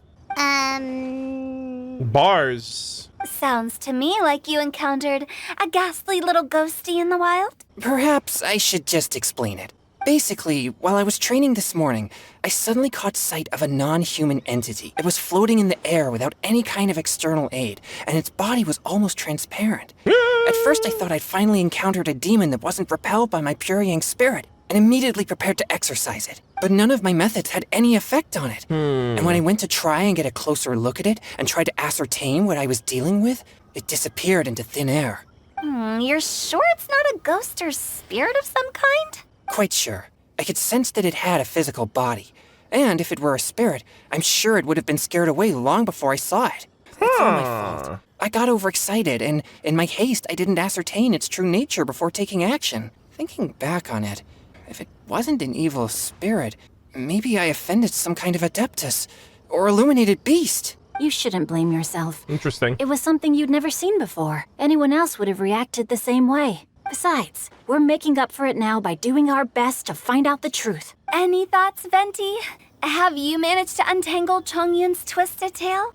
Speaker 1: Bars.
Speaker 3: Sounds to me like you encountered a ghastly little ghosty in the wild.
Speaker 6: Perhaps I should just explain it. Basically, while I was training this morning, I suddenly caught sight of a non-human entity. It was floating in the air without any kind of external aid, and its body was almost transparent. At first I thought I'd finally encountered a demon that wasn't repelled by my pure yang spirit, and immediately prepared to exorcise it. But none of my methods had any effect on it. And when I went to try and get a closer look at it, and tried to ascertain what I was dealing with, it disappeared into thin air.
Speaker 3: You're sure it's not a ghost or spirit of some kind?
Speaker 6: Quite sure. I could sense that it had a physical body. And if it were a spirit, I'm sure it would have been scared away long before I saw it. It's all my fault. I got overexcited, and in my haste, I didn't ascertain its true nature before taking action. Thinking back on it, if it wasn't an evil spirit, maybe I offended some kind of adeptus, or illuminated beast.
Speaker 7: You shouldn't blame yourself.
Speaker 1: Interesting.
Speaker 7: It was something you'd never seen before. Anyone else would have reacted the same way. Besides, we're making up for it now by doing our best to find out the truth.
Speaker 3: Any thoughts, Venti? Have you managed to untangle Chongyun's twisted tail?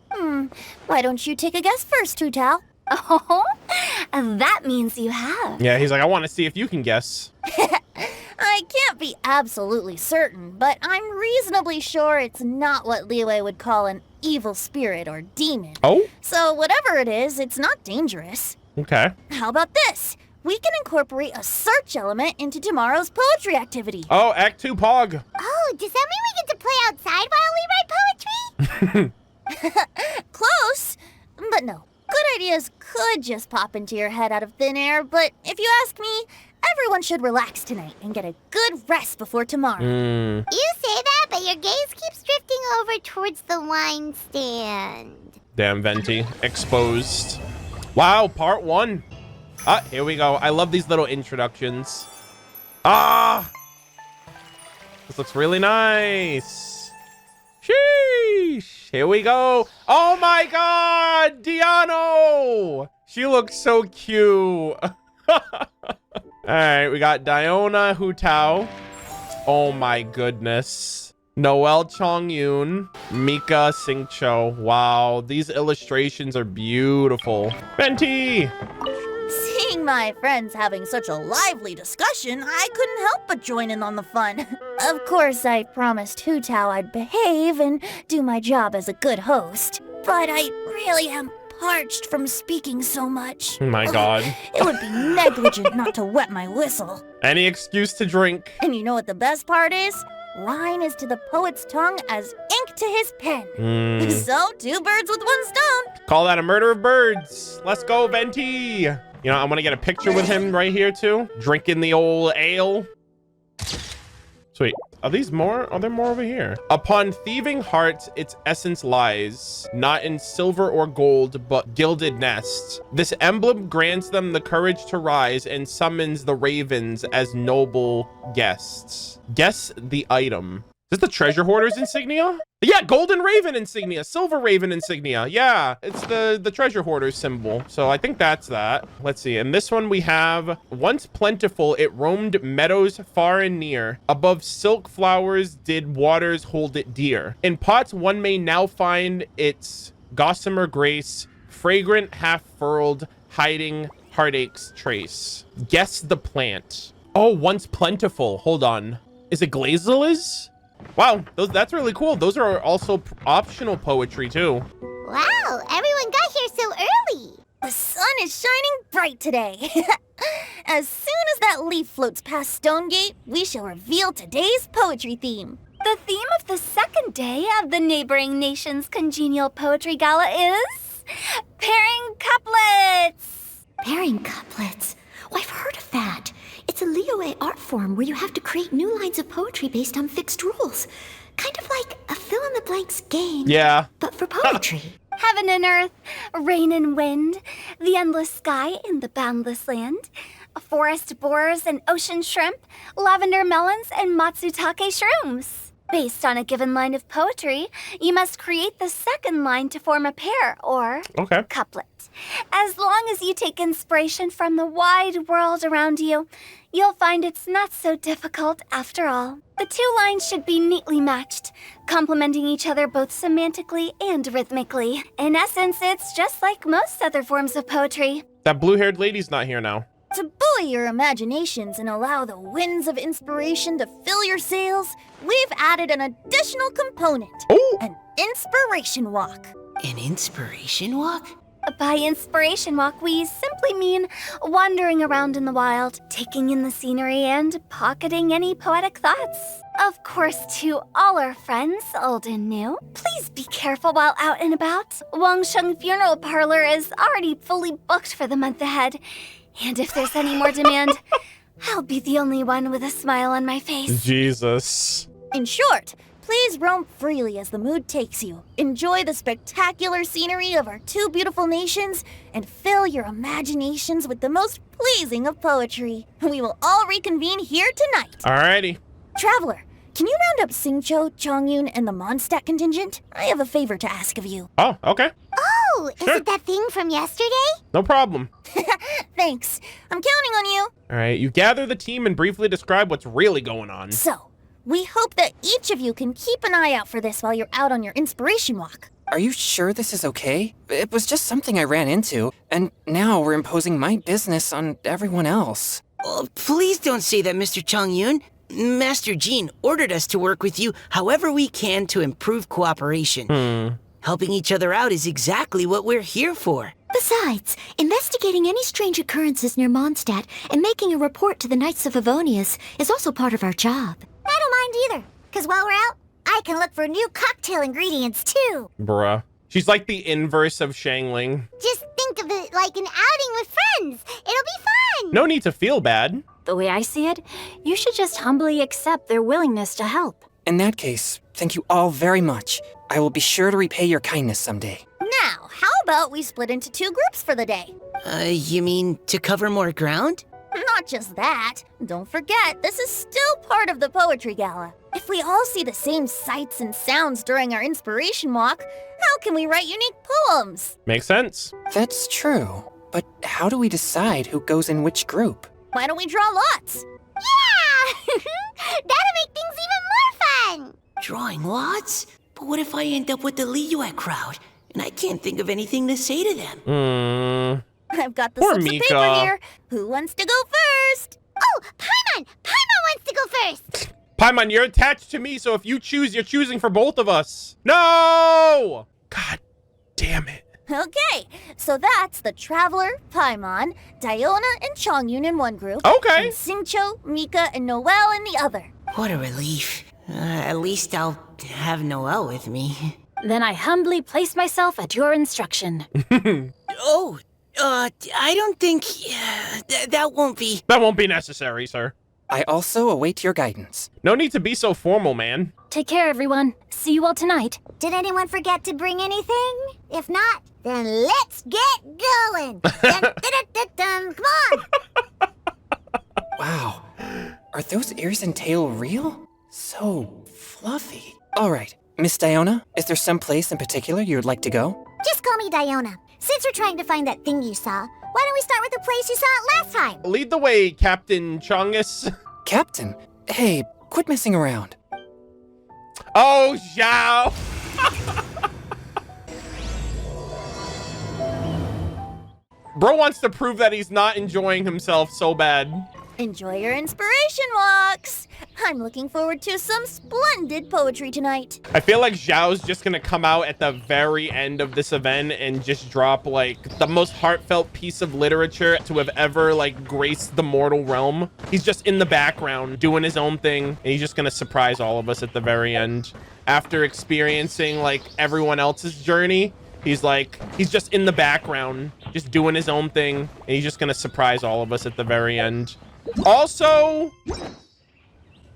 Speaker 4: Why don't you take a guess first, Hu Tao?
Speaker 3: Oh, that means you have.
Speaker 1: Yeah, he's like, I want to see if you can guess.
Speaker 4: I can't be absolutely certain, but I'm reasonably sure it's not what Liyue would call an evil spirit or demon.
Speaker 1: Oh?
Speaker 4: So whatever it is, it's not dangerous.
Speaker 1: Okay.
Speaker 4: How about this? We can incorporate a search element into tomorrow's poetry activity.
Speaker 1: Oh, Act 2 Pog.
Speaker 2: Oh, does that mean we get to play outside while we write poetry?
Speaker 4: Close, but no. Good ideas could just pop into your head out of thin air, but if you ask me, everyone should relax tonight and get a good rest before tomorrow.
Speaker 2: You say that, but your gaze keeps drifting over towards the wine stand.
Speaker 1: Damn, Venti. Exposed. Wow, part 1. Here we go. I love these little introductions. This looks really nice. Sheesh. Here we go. Oh my God, Diano. She looks so cute. All right, we got Diona Hu Tao. Oh my goodness. Noelle Chongyun, Mika Singcho. Wow, these illustrations are beautiful. Venti.
Speaker 4: Seeing my friends having such a lively discussion, I couldn't help but join in on the fun. Of course, I promised Hu Tao I'd behave and do my job as a good host, but I really am parched from speaking so much.
Speaker 1: Oh my God.
Speaker 4: It would be negligent not to wet my whistle.
Speaker 1: Any excuse to drink.
Speaker 4: And you know what the best part is? Line is to the poet's tongue as ink to his pen. So, 2 birds with 1 stone.
Speaker 1: Call that a murder of birds. Let's go, Venti. You know, I'm gonna get a picture with him right here too. Drinking the old ale. Sweet. Are these more? Are there more over here? Upon thieving hearts, its essence lies, not in silver or gold, but gilded nests. This emblem grants them the courage to rise and summons the ravens as noble guests. Guess the item. Is this the treasure hoarder's insignia? Yeah, golden raven insignia, silver raven insignia. Yeah, it's the treasure hoarder's symbol. So I think that's that. Let's see. In this one we have, once plentiful, it roamed meadows far and near. Above silk flowers did waters hold it dear. In pots one may now find its gossamer grace, fragrant, half furled, hiding heartache's trace. Guess the plant. Oh, once plentiful. Hold on. Is it Glazelis? Wow, that's really cool. Those are also optional poetry too.
Speaker 2: Wow, everyone got here so early.
Speaker 4: The sun is shining bright today. As soon as that leaf floats past Stonegate, we shall reveal today's poetry theme.
Speaker 3: The theme of the second day of the neighboring nation's congenial poetry gala is pairing couplets.
Speaker 10: Pairing couplets? Oh, I've heard of that. It's a Liyue art form where you have to create new lines of poetry based on fixed rules. Kind of like a fill-in-the-blanks game.
Speaker 1: Yeah.
Speaker 10: But for poetry.
Speaker 3: Heaven and earth, rain and wind, the endless sky and the boundless land, forest boars and ocean shrimp, lavender melons and matsutake shrooms. Based on a given line of poetry, you must create the second line to form a pair, or couplet. As long as you take inspiration from the wide world around you, you'll find it's not so difficult after all. The 2 lines should be neatly matched, complementing each other both semantically and rhythmically. In essence, it's just like most other forms of poetry.
Speaker 1: That blue-haired lady's not here now.
Speaker 4: To buoy your imaginations and allow the winds of inspiration to fill your sails, we've added an additional component.
Speaker 1: Ooh.
Speaker 4: An inspiration walk.
Speaker 9: An inspiration walk?
Speaker 3: By inspiration walk, we simply mean wandering around in the wild, taking in the scenery, and pocketing any poetic thoughts. Of course, to all our friends, old and new, please be careful while out and about. Wangsheng Funeral Parlor is already fully booked for the month ahead. And if there's any more demand, I'll be the only one with a smile on my face.
Speaker 1: Jesus.
Speaker 4: In short, please roam freely as the mood takes you. Enjoy the spectacular scenery of our 2 beautiful nations, and fill your imaginations with the most pleasing of poetry. We will all reconvene here tonight.
Speaker 1: Alrighty.
Speaker 4: Traveler, can you round up Xingqiu, Chongyun, and the Mondstadt contingent? I have a favor to ask of you.
Speaker 1: Oh, okay.
Speaker 2: Oh,
Speaker 1: Sure.
Speaker 2: is it that thing from yesterday?
Speaker 1: No problem.
Speaker 4: Thanks. I'm counting on you.
Speaker 1: All right, you gather the team and briefly describe what's really going on.
Speaker 4: So, we hope that each of you can keep an eye out for this while you're out on your inspiration walk.
Speaker 6: Are you sure this is okay? It was just something I ran into, and now we're imposing my business on everyone else.
Speaker 9: Oh, please don't say that, Mr. Chongyun. Master Jean ordered us to work with you however we can to improve cooperation. Helping each other out is exactly what we're here for.
Speaker 10: Besides, investigating any strange occurrences near Mondstadt and making a report to the Knights of Avonius is also part of our job.
Speaker 2: I don't mind either, because while we're out, I can look for new cocktail ingredients too.
Speaker 1: Bruh. She's like the inverse of Shangling.
Speaker 2: Just think of it like an outing with friends. It'll be fun.
Speaker 1: No need to feel bad.
Speaker 7: The way I see it, you should just humbly accept their willingness to help.
Speaker 6: In that case, thank you all very much. I will be sure to repay your kindness someday.
Speaker 4: Now, how about we split into 2 groups for the day?
Speaker 9: You mean to cover more ground?
Speaker 4: Not just that. Don't forget, this is still part of the Poetry Gala. If we all see the same sights and sounds during our inspiration walk, how can we write unique poems?
Speaker 1: Makes sense.
Speaker 6: That's true. But how do we decide who goes in which group?
Speaker 4: Why don't we draw lots?
Speaker 2: Yeah! That'll make things even more fun.
Speaker 9: Drawing lots? But what if I end up with the Liyue crowd, and I can't think of anything to say to them?
Speaker 4: I've got the
Speaker 1: Poor
Speaker 4: slips
Speaker 1: Mika.
Speaker 4: of paper here. Who wants to go first?
Speaker 2: Oh, Paimon! Paimon wants to go first.
Speaker 1: Paimon, you're attached to me, so if you choose, you're choosing for both of us. No! God damn it.
Speaker 4: Okay, so that's the Traveler, Paimon, Diona, and Chongyun in one group.
Speaker 1: Okay.
Speaker 4: And Xingqiu, Mika, and Noelle in the other.
Speaker 9: What a relief. At least I'll have Noelle with me.
Speaker 7: Then I humbly place myself at your instruction.
Speaker 9: Oh, I don't think... that won't be...
Speaker 1: That won't be necessary, sir.
Speaker 6: I also await your guidance.
Speaker 1: No need to be so formal, man.
Speaker 7: Take care, everyone. See you all tonight.
Speaker 2: Did anyone forget to bring anything? If not, then let's get going. Dun, dun, dun, dun, dun. Come on.
Speaker 6: Wow. Are those ears and tail real? So fluffy. All right. Miss Diona, is there some place in particular you would like to go?
Speaker 2: Just call me Diona. Since we're trying to find that thing you saw, why don't we start with the place you saw it last time?
Speaker 1: Lead the way, Captain Chongus.
Speaker 6: Captain? Hey, quit messing around.
Speaker 1: Oh, Zhao. Bro wants to prove that he's not enjoying himself so bad.
Speaker 4: Enjoy your inspiration walks. I'm looking forward to some splendid poetry tonight.
Speaker 1: I feel like Zhao's just gonna come out at the very end of this event and just drop like the most heartfelt piece of literature to have ever like graced the mortal realm. He's just in the background doing his own thing, and he's just gonna surprise all of us at the very end. After experiencing like everyone else's journey, he's just in the background, just doing his own thing, and he's just gonna surprise all of us at the very end. Also,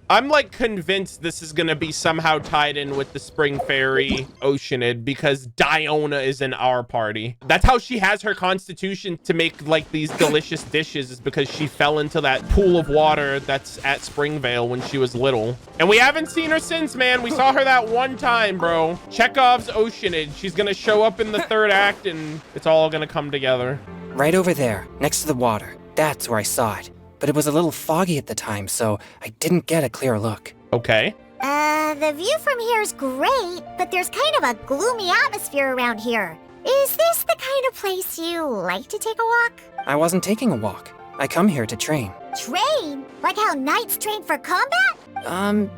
Speaker 1: I'm like convinced this is gonna be somehow tied in with the Spring Fairy Oceanid because Diona is in our party. That's how she has her constitution to make like these delicious dishes, is because she fell into that pool of water that's at Springvale when she was little. And we haven't seen her since, man. We saw her that one time, bro. Chekhov's Oceanid. She's gonna show up in the third act and it's all gonna come together.
Speaker 6: Right over there, next to the water. That's where I saw it. But it was a little foggy at the time, so I didn't get a clear look.
Speaker 1: Okay.
Speaker 2: The view from here is great, but there's kind of a gloomy atmosphere around here. Is this the kind of place you like to take a walk?
Speaker 6: I wasn't taking a walk. I come here to train.
Speaker 2: Train? Like how knights train for combat?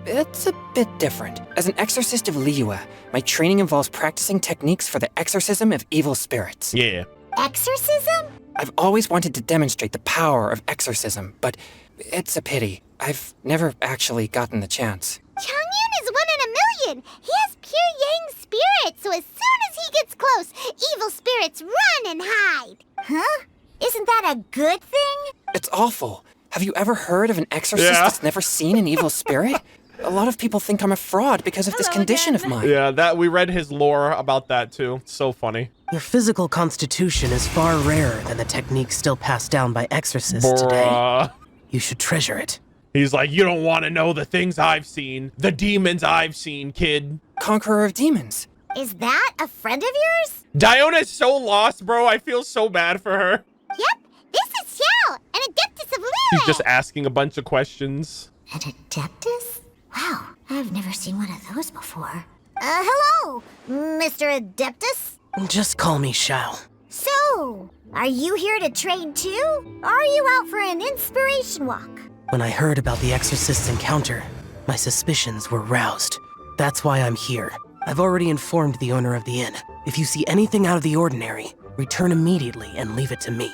Speaker 6: It's a bit different. As an exorcist of Liyue, my training involves practicing techniques for the exorcism of evil spirits.
Speaker 1: Yeah.
Speaker 2: Exorcism?
Speaker 6: I've always wanted to demonstrate the power of exorcism, but it's a pity. I've never actually gotten the chance.
Speaker 2: Changyun is 1 in a million. He has pure yang spirit, so as soon as he gets close, evil spirits run and hide. Huh? Isn't that a good thing?
Speaker 6: It's awful. Have you ever heard of an exorcist that's never seen an evil spirit? A lot of people think I'm a fraud because of this condition of mine.
Speaker 1: Yeah, that we read his lore about that too. So funny.
Speaker 5: Your physical constitution is far rarer than the techniques still passed down by exorcists today. You should treasure it.
Speaker 1: He's like, you don't want to know the things I've seen, the demons I've seen, kid.
Speaker 6: Conqueror of demons.
Speaker 2: Is that a friend of yours?
Speaker 1: Diona's so lost, bro. I feel so bad for her.
Speaker 2: Yep, this is Xiao, an Adeptus of Liyue.
Speaker 1: He's just asking a bunch of questions.
Speaker 2: An Adeptus? Wow, I've never seen one of those before. Hello, Mr. Adeptus?
Speaker 5: Just call me Xiao.
Speaker 2: So, are you here to train too? Or are you out for an inspiration walk?
Speaker 5: When I heard about the exorcist's encounter, my suspicions were roused. That's why I'm here. I've already informed the owner of the inn. If you see anything out of the ordinary, return immediately and leave it to me.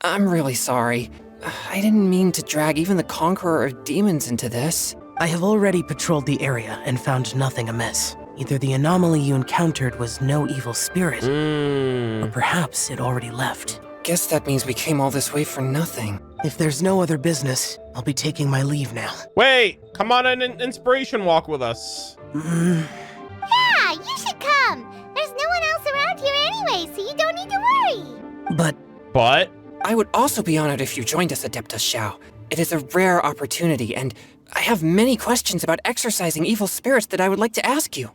Speaker 6: I'm really sorry. I didn't mean to drag even the Conqueror of Demons into this.
Speaker 5: I have already patrolled the area and found nothing amiss. Either the anomaly you encountered was no evil spirit, or perhaps it already left.
Speaker 6: Guess that means we came all this way for nothing.
Speaker 5: If there's no other business, I'll be taking my leave now.
Speaker 1: Wait, come on an inspiration walk with us.
Speaker 2: Yeah, you should come. There's no one else around here anyway, so you don't need to worry.
Speaker 5: But?
Speaker 6: I would also be honored if you joined us, Adeptus Xiao. It is a rare opportunity, and I have many questions about exorcising evil spirits that I would like to ask you.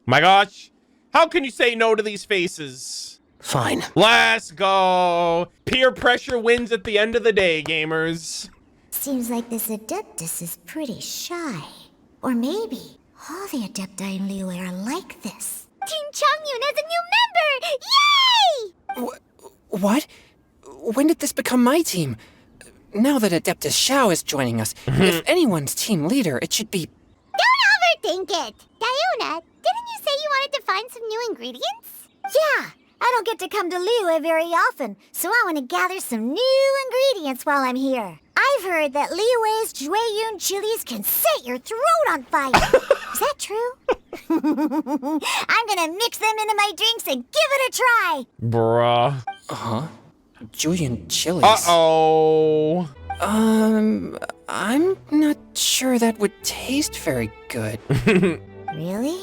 Speaker 1: My gosh, how can you say no to these faces?
Speaker 5: Fine.
Speaker 1: Let's go. Peer pressure wins at the end of the day, gamers.
Speaker 2: Seems like this Adeptus is pretty shy. Or maybe all the Adepti in Liyue are like this. Team Changyun has a new member! Yay!
Speaker 6: What? When did this become my team? Now that Adeptus Xiao is joining us, if anyone's team leader, it should be...
Speaker 2: Don't overthink it! Diona, didn't you say you wanted to find some new ingredients? Yeah, I don't get to come to Liyue very often, so I want to gather some new ingredients while I'm here. I've I've heard that Liyue's Jueyun chilies can set your throat on fire. Is that true? I'm gonna mix them into my drinks and give it a try.
Speaker 1: Bruh.
Speaker 6: Huh? Julian chilies.
Speaker 1: Uh-oh.
Speaker 6: I'm not sure that would taste very good.
Speaker 2: Really?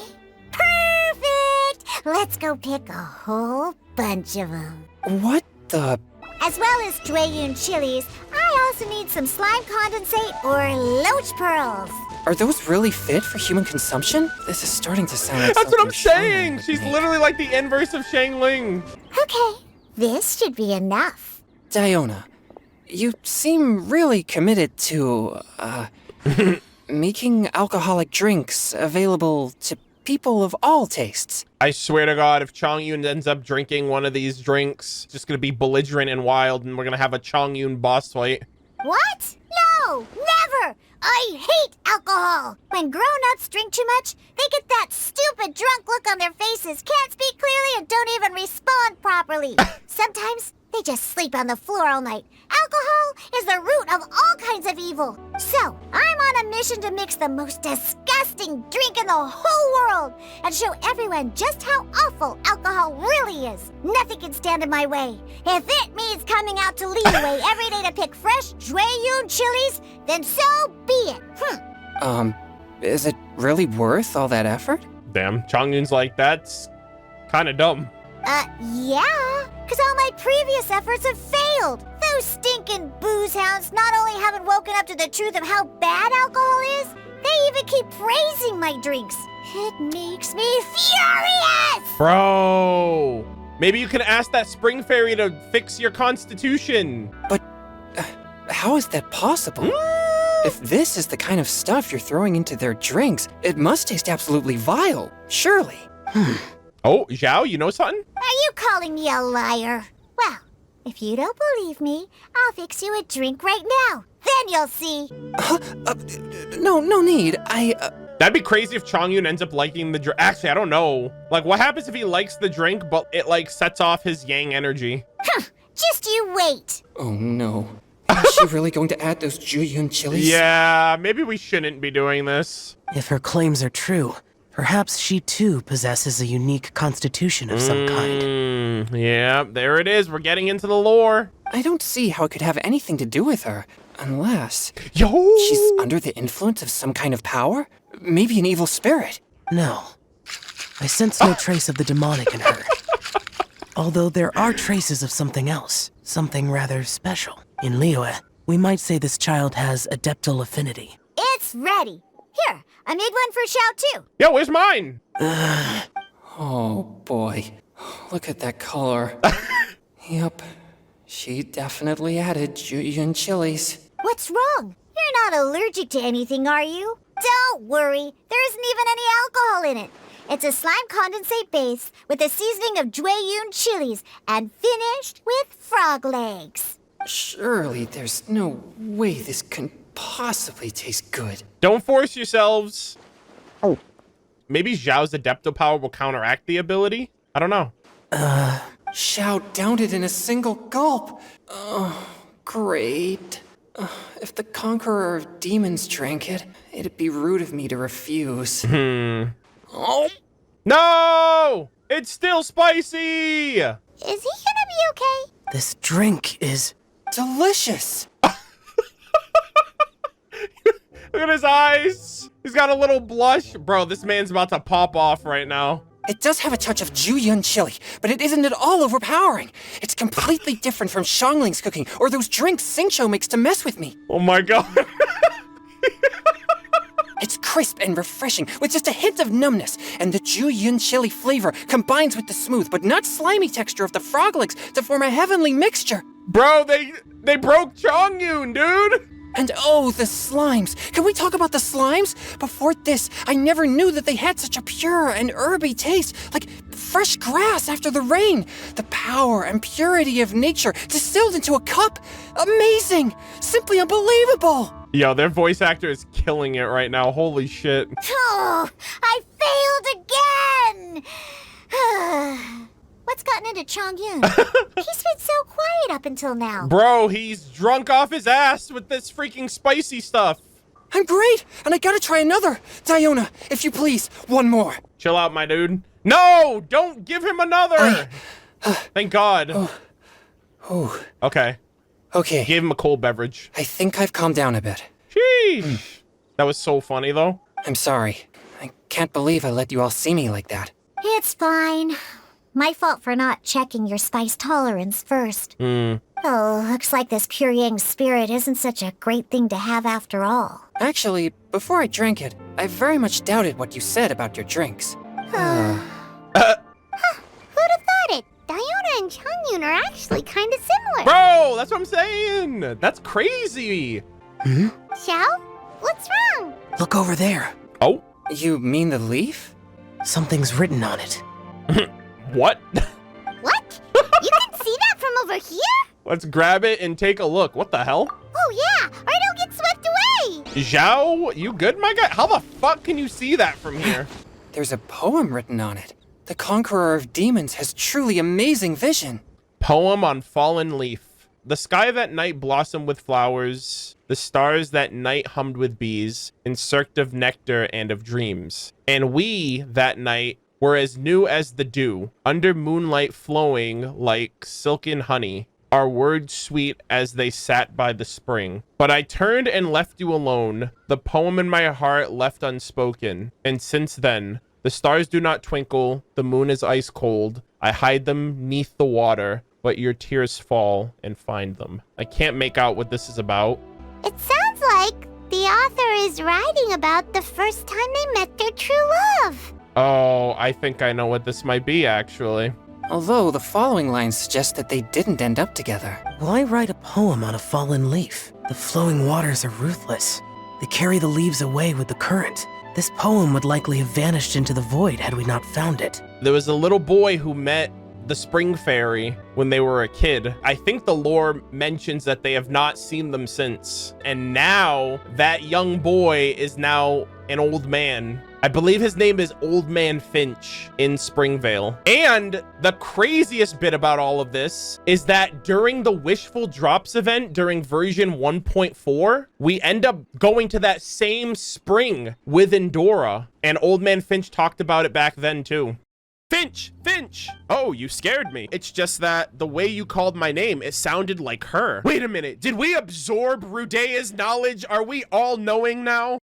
Speaker 2: Perfect! Let's go pick a whole bunch of them.
Speaker 6: What the?
Speaker 2: As well as Jueyun chilies, I also need some slime condensate or loach pearls.
Speaker 6: Are those really fit for human consumption? This is starting to sound like
Speaker 1: That's what I'm
Speaker 6: something
Speaker 1: saying.
Speaker 6: Xiangling
Speaker 1: She's
Speaker 6: would make.
Speaker 1: literally like the inverse of Shangling.
Speaker 2: Okay, this should be enough.
Speaker 6: Diona, you seem really committed to, making alcoholic drinks available to people of all tastes.
Speaker 1: I swear to God, if Chongyun ends up drinking one of these drinks, it's just gonna be belligerent and wild, and we're gonna have a Chongyun boss fight.
Speaker 2: What? No, never! I hate alcohol! When grown-ups drink too much, they get that stupid drunk look on their faces, can't speak clearly, and don't even respond properly. Sometimes they just sleep on the floor all night. Alcohol is the root of all kinds of evil. So, I'm on a mission to mix the most disgusting drink in the whole world and show everyone just how awful alcohol really is. Nothing can stand in my way. If it means coming out to Liyue every day to pick fresh Jueyun chilies, then so be it.
Speaker 6: Is it really worth all that effort?
Speaker 1: Damn, Chongyun's like, that's kind of dumb.
Speaker 2: Yeah, because all my previous efforts have failed. Those stinking booze hounds not only haven't woken up to the truth of how bad alcohol is, they even keep praising my drinks. It makes me furious!
Speaker 1: Bro, maybe you can ask that spring fairy to fix your constitution.
Speaker 6: But how is that possible? If this is the kind of stuff you're throwing into their drinks, it must taste absolutely vile, surely.
Speaker 1: Oh, Zhao, you know something?
Speaker 2: Are you calling me a liar? Well, if you don't believe me, I'll fix you a drink right now. Then you'll see.
Speaker 6: No need.
Speaker 1: That'd be crazy if Chongyun ends up liking the drink. Actually, I don't know. Like, what happens if he likes the drink, but it, like, sets off his yang energy?
Speaker 2: Just you wait.
Speaker 6: Oh no. Is she really going to add those Jueyun chilies?
Speaker 1: Yeah, maybe we shouldn't be doing this.
Speaker 5: If her claims are true, perhaps she too possesses a unique constitution of some kind.
Speaker 1: Yeah, there it is. We're getting into the lore.
Speaker 6: I don't see how it could have anything to do with her, unless
Speaker 1: Yo!
Speaker 6: she's under the influence of some kind of power? Maybe an evil spirit.
Speaker 5: No, I sense no trace of the demonic in her. Although there are traces of something else, something rather special. In Liyue, we might say this child has adeptal affinity.
Speaker 2: It's ready. Here, I made one for Xiao too.
Speaker 1: Yo, where's mine?
Speaker 6: Oh boy, look at that color. Yep, she definitely added Jueyun chilies.
Speaker 2: What's wrong? You're not allergic to anything, are you? Don't worry, there isn't even any alcohol in it. It's a slime condensate base with a seasoning of Jueyun chilies and finished with frog legs.
Speaker 6: Surely there's no way this can possibly taste good.
Speaker 1: Don't force yourselves. Oh. Maybe Zhao's adepto power will counteract the ability? I don't know.
Speaker 6: Xiao downed it in a single gulp. Oh, great. If the Conqueror of Demons drank it, it'd be rude of me to refuse. Oh.
Speaker 1: No! It's still spicy!
Speaker 2: Is he gonna be okay?
Speaker 5: This drink is...
Speaker 6: delicious!
Speaker 1: Look at his eyes. He's got a little blush. Bro, this man's about to pop off right now.
Speaker 6: It does have a touch of Jueyun chili, but it isn't at all overpowering. It's completely different from Xiangling's cooking or those drinks Xingqiu makes to mess with me.
Speaker 1: Oh my God.
Speaker 6: It's crisp and refreshing with just a hint of numbness, and the Jueyun chili flavor combines with the smooth but not slimy texture of the frog legs to form a heavenly mixture.
Speaker 1: Bro, they broke Chongyun, dude.
Speaker 6: And oh, the slimes. Can we talk about the slimes? Before this, I never knew that they had such a pure and herby taste, like fresh grass after the rain. The power and purity of nature distilled into a cup. Amazing! Simply unbelievable!
Speaker 1: Yo, their voice actor is killing it right now. Holy shit.
Speaker 2: Oh, I failed again! What's gotten into Chongyun? He's been so quiet up until now.
Speaker 1: Bro, he's drunk off his ass with this freaking spicy stuff.
Speaker 6: I'm great, and I gotta try another. Diona, if you please, one more.
Speaker 1: Chill out, my dude. No, don't give him another. Thank God. Okay.
Speaker 6: Okay.
Speaker 1: Gave him a cold beverage.
Speaker 6: I think I've calmed down a bit.
Speaker 1: Sheesh. That was so funny, though.
Speaker 6: I'm sorry. I can't believe I let you all see me like that.
Speaker 2: It's fine. My fault for not checking your spice tolerance first. Oh, looks like this pure yang spirit isn't such a great thing to have after all.
Speaker 6: Actually, before I drank it, I very much doubted what you said about your drinks.
Speaker 2: Who'd have thought it? Diona and Chongyun are actually kind of similar.
Speaker 1: Bro, that's what I'm saying. That's crazy.
Speaker 2: Xiao? What's wrong?
Speaker 5: Look over there.
Speaker 1: Oh,
Speaker 6: You mean the leaf?
Speaker 5: Something's written on it.
Speaker 1: what?
Speaker 2: What? You can see that from over here?
Speaker 1: Let's grab it and take a look. What the hell?
Speaker 2: Oh yeah, or it'll get swept away.
Speaker 1: Zhao, you good, my guy? How the fuck can you see that from here?
Speaker 6: There's a poem written on it. The conqueror of demons has truly amazing vision.
Speaker 1: Poem on fallen leaf. The sky that night blossomed with flowers. The stars that night hummed with bees, in search of nectar and of dreams. And we, that night, were as new as the dew, under moonlight flowing like silken honey, our words sweet as they sat by the spring. But I turned and left you alone, the poem in my heart left unspoken. And since then, the stars do not twinkle, the moon is ice cold. I hide them 'neath the water, but your tears fall and find them. I can't make out what this is about.
Speaker 2: It sounds like the author is writing about the first time they met their true love.
Speaker 1: Oh, I think I know what this might be, actually.
Speaker 6: Although the following lines suggest that they didn't end up together.
Speaker 5: Why write a poem on a fallen leaf? The flowing waters are ruthless. They carry the leaves away with the current. This poem would likely have vanished into the void had we not found it.
Speaker 1: There was a little boy who met the spring fairy when they were a kid. I think the lore mentions that they have not seen them since. And now that young boy is now an old man. I believe his name is Old Man Finch in Springvale. And the craziest bit about all of this is that during the Wishful Drops event during version 1.4, we end up going to that same spring with Endora. And Old Man Finch talked about it back then too. Finch! Finch! Oh, you scared me. It's just that the way you called my name, it sounded like her. Wait a minute. Did we absorb Rudea's knowledge? Are we all knowing now?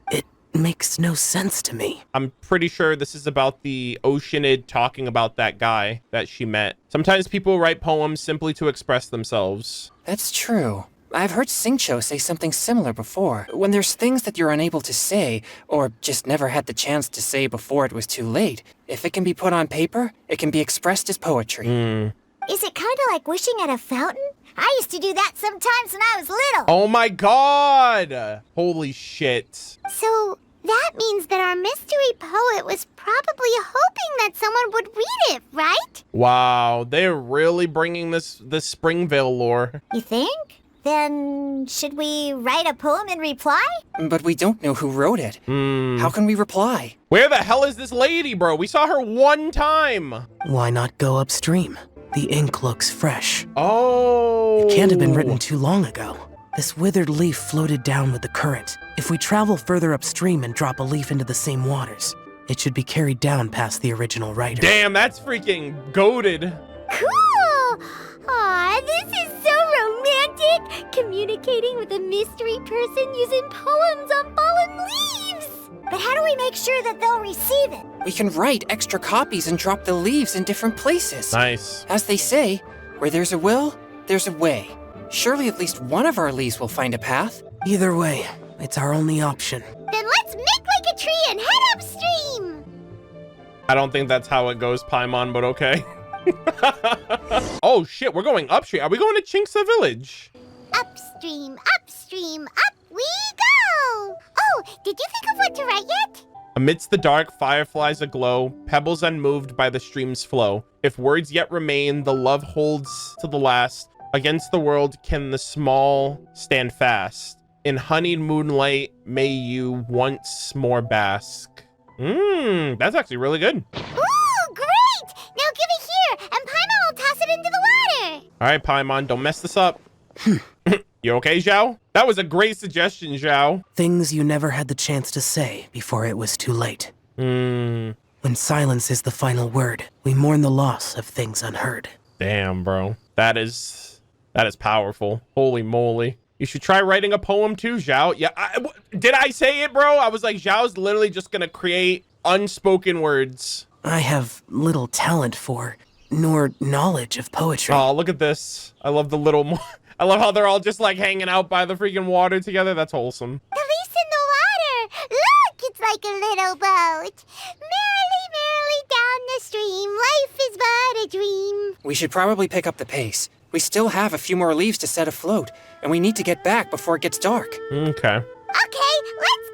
Speaker 5: It makes no sense to me.
Speaker 1: I'm pretty sure this is about the Oceanid talking about that guy that she met. Sometimes people write poems simply to express themselves.
Speaker 6: That's true. I've heard Singcho say something similar before. When there's things that you're unable to say, or just never had the chance to say before it was too late, if it can be put on paper, it can be expressed as poetry.
Speaker 2: Is it kind of like wishing at a fountain? I used to do that sometimes when I was little.
Speaker 1: Oh my god! Holy shit.
Speaker 2: So that means that our mystery poet was probably hoping that someone would read it, right?
Speaker 1: Wow, they're really bringing this Springvale lore.
Speaker 2: You think? Then should we write a poem in reply?
Speaker 6: But we don't know who wrote it. How can we reply?
Speaker 1: Where the hell is this lady, bro? We saw her one time.
Speaker 5: Why not go upstream? The ink looks fresh.
Speaker 1: Oh.
Speaker 5: It can't have been written too long ago. This withered leaf floated down with the current. If we travel further upstream and drop a leaf into the same waters, it should be carried down past the original writer.
Speaker 1: Damn, that's freaking goated.
Speaker 2: Cool! Aw, this is so romantic! Communicating with a mystery person using poems on fallen leaves! But how do we make sure that they'll receive it?
Speaker 6: We can write extra copies and drop the leaves in different places.
Speaker 1: Nice.
Speaker 6: As they say, where there's a will, there's a way. Surely at least one of our leaves will find a path.
Speaker 5: Either way, it's our only option.
Speaker 2: Then let's make like a tree and head upstream!
Speaker 1: I don't think that's how it goes, Paimon, but okay. Oh shit, we're going upstream. Are we going to Chinksa Village?
Speaker 2: Upstream, upstream, up we go! Oh, did you think of what to write yet?
Speaker 1: Amidst the dark, fireflies aglow, pebbles unmoved by the stream's flow. If words yet remain, the love holds to the last. Against the world can the small stand fast. In honeyed moonlight, may you once more bask. That's actually really good.
Speaker 2: Ooh, great! Now give it here!
Speaker 1: All right, Paimon, don't mess this up. You okay, Zhao? That was a great suggestion, Zhao.
Speaker 5: Things you never had the chance to say before it was too late. When silence is the final word, we mourn the loss of things unheard.
Speaker 1: Damn, bro. That is powerful. Holy moly. You should try writing a poem too, Zhao. Yeah, did I say it, bro? I was like, Zhao's literally just gonna create unspoken words.
Speaker 5: I have little talent for, nor knowledge of poetry.
Speaker 1: Oh, look at this. I love the little... I love how they're all just like hanging out by the freaking water together. That's wholesome.
Speaker 2: The leaf's in the water. Look, it's like a little boat. Merrily, merrily down the stream. Life is but a dream.
Speaker 6: We should probably pick up the pace. We still have a few more leaves to set afloat, and we need to get back before it gets dark.
Speaker 1: Okay.
Speaker 2: Okay, let's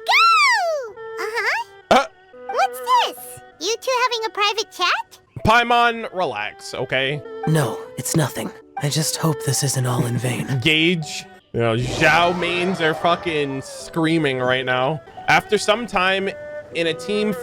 Speaker 2: go. What's this? You two having a private chat?
Speaker 1: Paimon, relax, okay?
Speaker 5: No, it's nothing. I just hope this isn't all in vain.
Speaker 1: Gage. You know, Zhao mains are fucking screaming right now. After some time in a team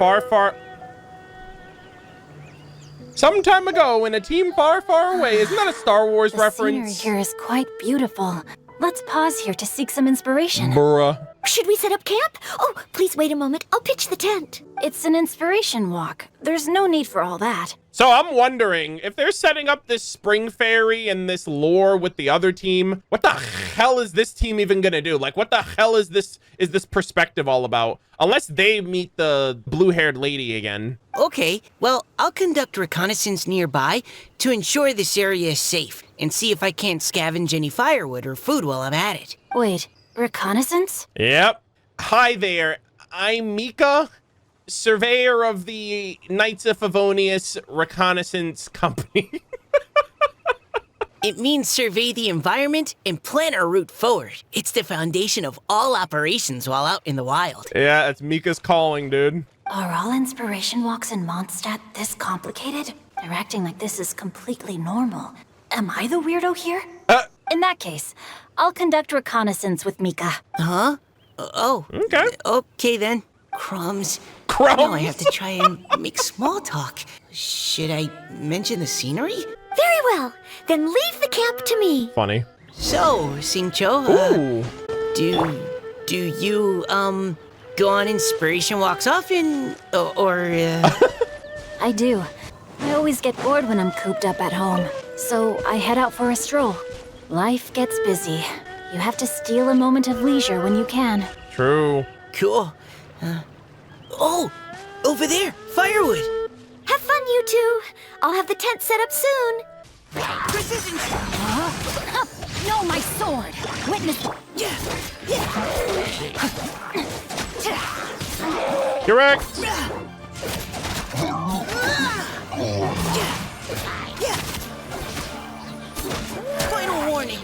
Speaker 1: some time ago in a team far, far away. Isn't that a Star Wars
Speaker 7: The
Speaker 1: reference?
Speaker 7: scenery here is quite beautiful. Let's pause here to seek some inspiration.
Speaker 1: Bruh.
Speaker 10: Should we set up camp? Oh, please wait a moment. I'll pitch the tent.
Speaker 7: It's an inspiration walk. There's no need for all that.
Speaker 1: So I'm wondering if they're setting up this spring fairy and this lore with the other team, what the hell is this team even gonna do? Like, what the hell is this perspective all about? Unless they meet the blue-haired lady again.
Speaker 9: Okay, well, I'll conduct reconnaissance nearby to ensure this area is safe and see if I can't scavenge any firewood or food while I'm at it.
Speaker 7: Wait, reconnaissance?
Speaker 1: Yep. Hi there. I'm Mika, surveyor of the Knights of Favonius Reconnaissance Company.
Speaker 9: It means survey the environment and plan our route forward. It's the foundation of all operations while out in the wild.
Speaker 1: Yeah, it's Mika's calling, dude.
Speaker 7: Are all inspiration walks in Mondstadt this complicated? They're acting like this is completely normal. Am I the weirdo here? In that case, I'll conduct reconnaissance with Mika.
Speaker 9: Huh? Oh.
Speaker 1: Okay.
Speaker 9: Okay then. Crumbs.
Speaker 1: Crumbs?
Speaker 9: Now I have to try and make small talk. Should I mention the scenery?
Speaker 10: Very well. Then leave the camp to me.
Speaker 1: Funny.
Speaker 9: So, Singcho,
Speaker 1: Ooh.
Speaker 9: do you, go on inspiration walks often?
Speaker 7: I do. I always get bored when I'm cooped up at home, so I head out for a stroll. Life gets busy. You have to steal a moment of leisure when you can.
Speaker 1: True.
Speaker 9: Cool. Oh, over there, firewood.
Speaker 10: Have fun, you two. I'll have the tent set up soon.
Speaker 9: Precision.
Speaker 7: No, my sword! Witness.
Speaker 1: Correct.
Speaker 9: Final warning.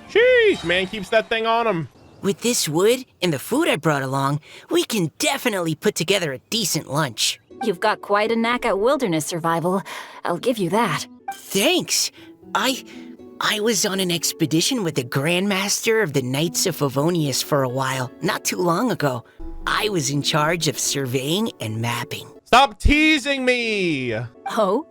Speaker 1: Sheesh, man keeps that thing on him.
Speaker 9: With this wood and the food I brought along, we can definitely put together a decent lunch.
Speaker 7: You've got quite a knack at wilderness survival. I'll give you that.
Speaker 9: Thanks. I was on an expedition with the Grandmaster of the Knights of Favonius for a while, not too long ago. I was in charge of surveying and mapping.
Speaker 1: Stop teasing me.
Speaker 7: Oh?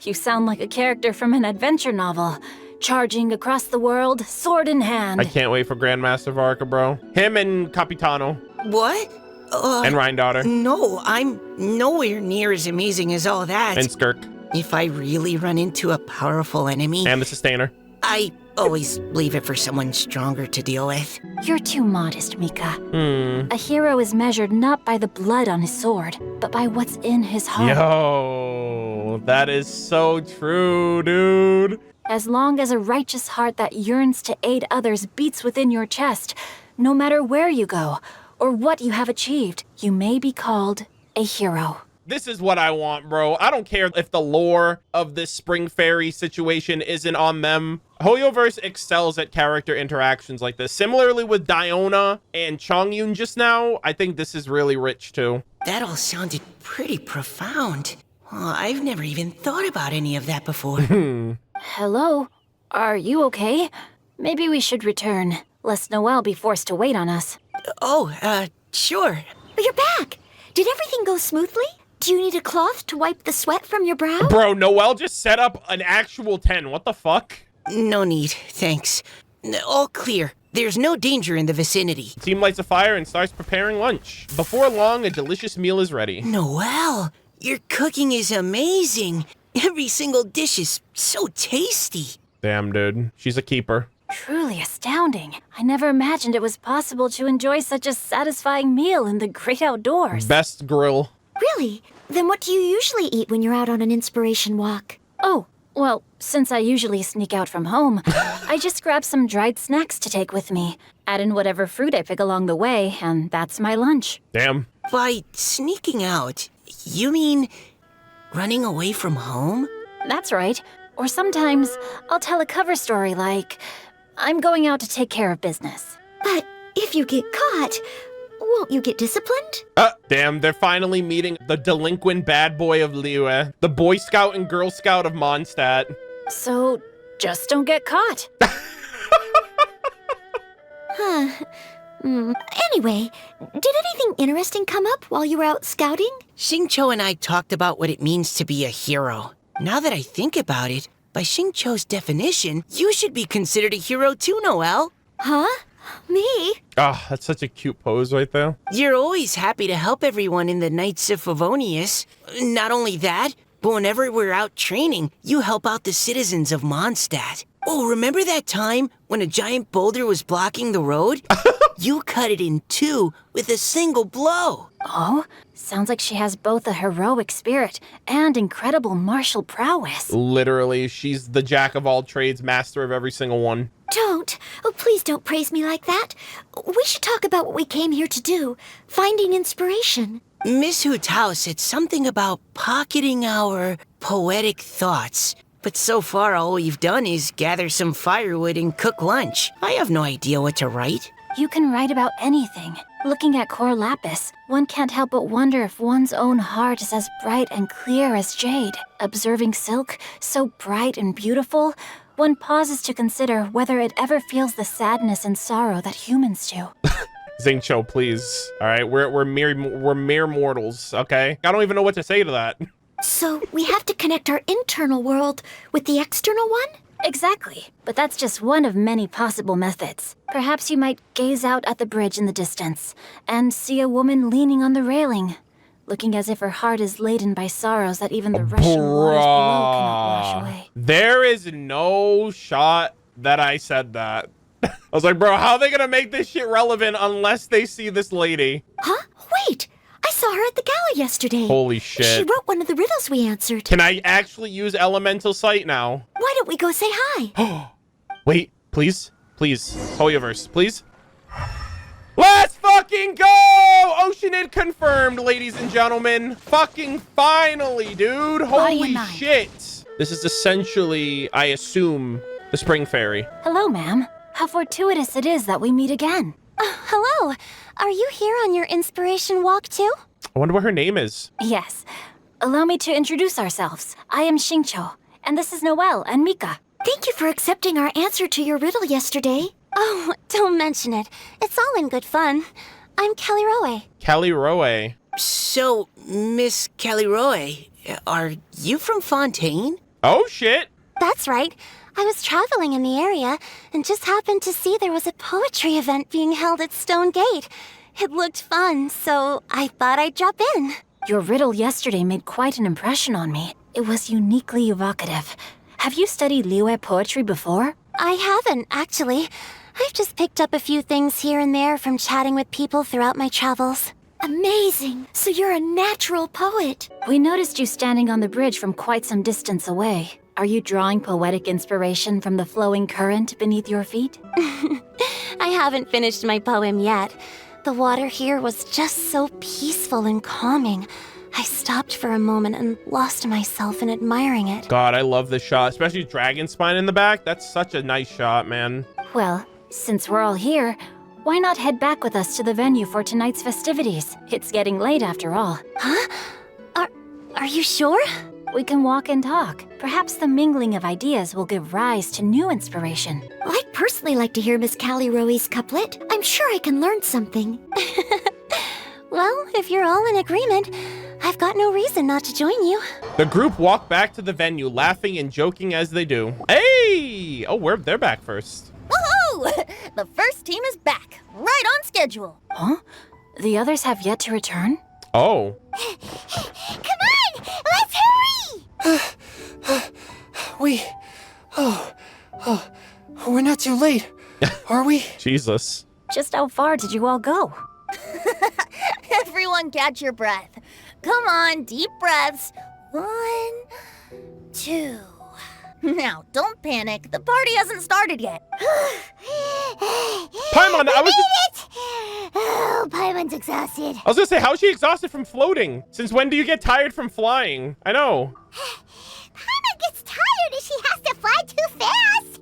Speaker 7: You sound like a character from an adventure novel. Charging across the world, sword in hand.
Speaker 1: I can't wait for Grandmaster Varka, bro. Him and Capitano.
Speaker 9: What?
Speaker 1: And Rhine-Daughter.
Speaker 9: No, I'm nowhere near as amazing as all that.
Speaker 1: And Skirk.
Speaker 9: If I really run into a powerful enemy,
Speaker 1: And the Sustainer.
Speaker 9: I always leave it for someone stronger to deal with.
Speaker 7: You're too modest, Mika. A hero is measured not by the blood on his sword, but by what's in his heart.
Speaker 1: Yo, that is so true, dude.
Speaker 7: As long as a righteous heart that yearns to aid others beats within your chest, no matter where you go or what you have achieved, you may be called a hero.
Speaker 1: This is what I want, bro. I don't care if the lore of this Spring Fairy situation isn't on them. Hoyoverse excels at character interactions like this. Similarly with Diona and Chongyun just now, I think this is really rich too.
Speaker 9: That all sounded pretty profound. Oh, I've never even thought about any of that before.
Speaker 7: Hello? Are you okay? Maybe we should return, lest Noelle be forced to wait on us.
Speaker 9: Sure.
Speaker 10: You're back. Did everything go smoothly? Do you need a cloth to wipe the sweat from your brow?
Speaker 1: Bro, Noelle just set up an actual 10. What the fuck?
Speaker 9: No need, thanks. All clear. There's no danger in the vicinity.
Speaker 1: Team lights a fire and starts preparing lunch. Before long, a delicious meal is ready.
Speaker 9: Noelle, your cooking is amazing. Every single dish is so tasty.
Speaker 1: Damn, dude. She's a keeper.
Speaker 7: Truly astounding. I never imagined it was possible to enjoy such a satisfying meal in the great outdoors.
Speaker 1: Best grill.
Speaker 10: Really? Then what do you usually eat when you're out on an inspiration walk?
Speaker 7: Oh, well, since I usually sneak out from home, I just grab some dried snacks to take with me. Add in whatever fruit I pick along the way, and that's my lunch.
Speaker 1: Damn.
Speaker 9: By sneaking out, you mean running away from home?
Speaker 7: That's right. Or sometimes I'll tell a cover story like, I'm going out to take care of business.
Speaker 10: But if you get caught, won't you get disciplined?
Speaker 1: Damn, they're finally meeting the delinquent bad boy of Liyue, the Boy Scout and Girl Scout of Mondstadt.
Speaker 7: So, just don't get caught.
Speaker 10: Anyway, did anything interesting come up while you were out scouting?
Speaker 9: Xingqiu and I talked about what it means to be a hero. Now that I think about it, by Xingqiu's definition, you should be considered a hero too, Noelle.
Speaker 10: Huh? Me?
Speaker 1: Ah, that's such a cute pose right there.
Speaker 9: You're always happy to help everyone in the Knights of Favonius. Not only that, but whenever we're out training, you help out the citizens of Mondstadt. Oh, remember that time when a giant boulder was blocking the road? You cut it in two with a single blow.
Speaker 7: Oh, sounds like she has both a heroic spirit and incredible martial prowess.
Speaker 1: Literally, she's the jack of all trades, master of every single one.
Speaker 10: Don't. Oh, please don't praise me like that. We should talk about what we came here to do. Finding inspiration.
Speaker 9: Miss Hu Tao said something about pocketing our poetic thoughts. But so far, all we've done is gather some firewood and cook lunch. I have no idea what to write.
Speaker 7: You can write about anything. Looking at Cor Lapis, one can't help but wonder if one's own heart is as bright and clear as jade. Observing silk, so bright and beautiful, one pauses to consider whether it ever feels the sadness and sorrow that humans do.
Speaker 1: Xingqiu, please. All right, we're mere mortals, okay? I don't even know what to say to that.
Speaker 10: So we have to connect our internal world with the external one?
Speaker 7: Exactly, but that's just one of many possible methods. Perhaps you might gaze out at the bridge in the distance and see a woman leaning on the railing, looking as if her heart is laden by sorrows that even the rushing waters below cannot wash away.
Speaker 1: There is no shot that I said that. I was like, bro, how are they gonna make this shit relevant unless they see this lady?
Speaker 10: Huh? Wait! I saw her at the gala yesterday.
Speaker 1: Holy shit.
Speaker 10: She wrote one of the riddles we answered.
Speaker 1: Can I actually use elemental sight now?
Speaker 10: Why don't we go say hi?
Speaker 1: Wait, please, please. Hoyoverse, please. Let's fucking go! Oceanid confirmed, ladies and gentlemen. Fucking finally, dude. Holy shit. This is essentially, I assume, the Spring Fairy.
Speaker 7: Hello, ma'am. How fortuitous it is that we meet again.
Speaker 8: Hello. Are you here on your inspiration walk too?
Speaker 1: I wonder what her name is.
Speaker 7: Yes. Allow me to introduce ourselves. I am Xingqiu, and this is Noelle and Mika.
Speaker 10: Thank you for accepting our answer to your riddle yesterday.
Speaker 8: Oh, don't mention it. It's all in good fun. I'm Kelly Roe.
Speaker 1: Kelly Roe.
Speaker 9: So, Miss Kelly Roe, are you from Fontaine?
Speaker 1: Oh, shit.
Speaker 8: That's right. I was traveling in the area and just happened to see there was a poetry event being held at Stone Gate. It looked fun, so I thought I'd drop in.
Speaker 7: Your riddle yesterday made quite an impression on me. It was uniquely evocative. Have you studied Liyue poetry before?
Speaker 8: I haven't, actually. I've just picked up a few things here and there from chatting with people throughout my travels.
Speaker 10: Amazing! So you're a natural poet.
Speaker 7: We noticed you standing on the bridge from quite some distance away. Are you drawing poetic inspiration from the flowing current beneath your feet?
Speaker 8: I haven't finished my poem yet. The water here was just so peaceful and calming. I stopped for a moment and lost myself in admiring it.
Speaker 1: God, I love this shot, especially dragon spine in the back. That's such a nice shot, man.
Speaker 7: Well, since we're all here, why not head back with us to the venue for tonight's festivities? It's getting late after all.
Speaker 8: Huh? Are you sure?
Speaker 7: We can walk and talk. Perhaps the mingling of ideas will give rise to new inspiration.
Speaker 10: I'd personally like to hear Miss Callie Roe's couplet. I'm sure I can learn something.
Speaker 8: Well, if you're all in agreement, I've got no reason not to join you.
Speaker 1: The group walk back to the venue, laughing and joking as they do. Hey, Hey! Oh, they're back first.
Speaker 4: Woohoo! The first team is back, right on schedule.
Speaker 7: Huh? The others have yet to return?
Speaker 1: Oh.
Speaker 2: Come on! Let's hurry!
Speaker 6: We're not too late, are we?
Speaker 1: Jesus.
Speaker 7: Just how far did you all go?
Speaker 4: Everyone catch your breath. Come on, deep breaths. 1, 2. Now, don't panic. The party hasn't started yet.
Speaker 1: Paimon,
Speaker 2: Oh, Paimon's exhausted.
Speaker 1: I was gonna say, how's she exhausted from floating? Since when do you get tired from flying? I know.
Speaker 2: Paimon gets tired if she has to fly too fast.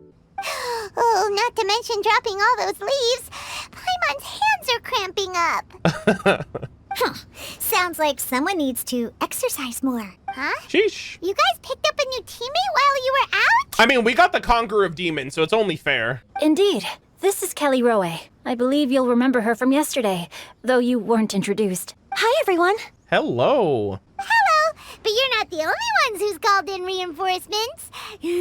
Speaker 2: Oh, not to mention dropping all those leaves. Paimon's hands are cramping up. Sounds like someone needs to exercise more. Huh?
Speaker 1: Sheesh.
Speaker 2: You guys picked up a new teammate while you were out?
Speaker 1: I mean, we got the Conqueror of Demons, so it's only fair.
Speaker 7: Indeed. This is Kelly Rowe. I believe you'll remember her from yesterday, though you weren't introduced.
Speaker 8: Hi, everyone.
Speaker 1: Hello.
Speaker 2: Hello, but you're not the only ones who's called in reinforcements. Look who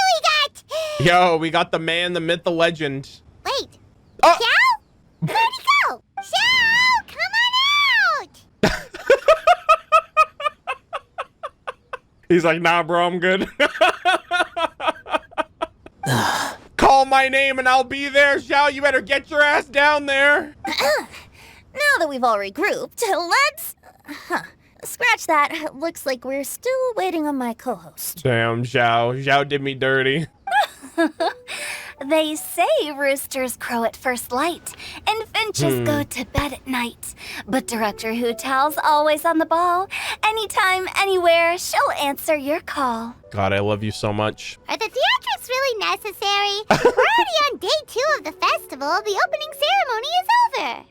Speaker 2: we got!
Speaker 1: Yo, we got the man, the myth, the legend.
Speaker 2: Wait,
Speaker 1: Oh!
Speaker 2: Xiao? Where'd he go? Xiao, come on out!
Speaker 1: He's like, nah, bro, I'm good. Call my name and I'll be there, Xiao. You better get your ass down there.
Speaker 4: Now that we've all regrouped, let's... Scratch that. Looks like we're still waiting on my co-host.
Speaker 1: Damn, Xiao. Xiao did me dirty.
Speaker 3: They say roosters crow at first light and finches go to bed at night. But Director Hu Tao's always on the ball. Anytime, anywhere, she'll answer your call.
Speaker 1: God, I love you so much.
Speaker 2: Are the theatrics really necessary? We're already on day 2 of the festival. The opening ceremony is over.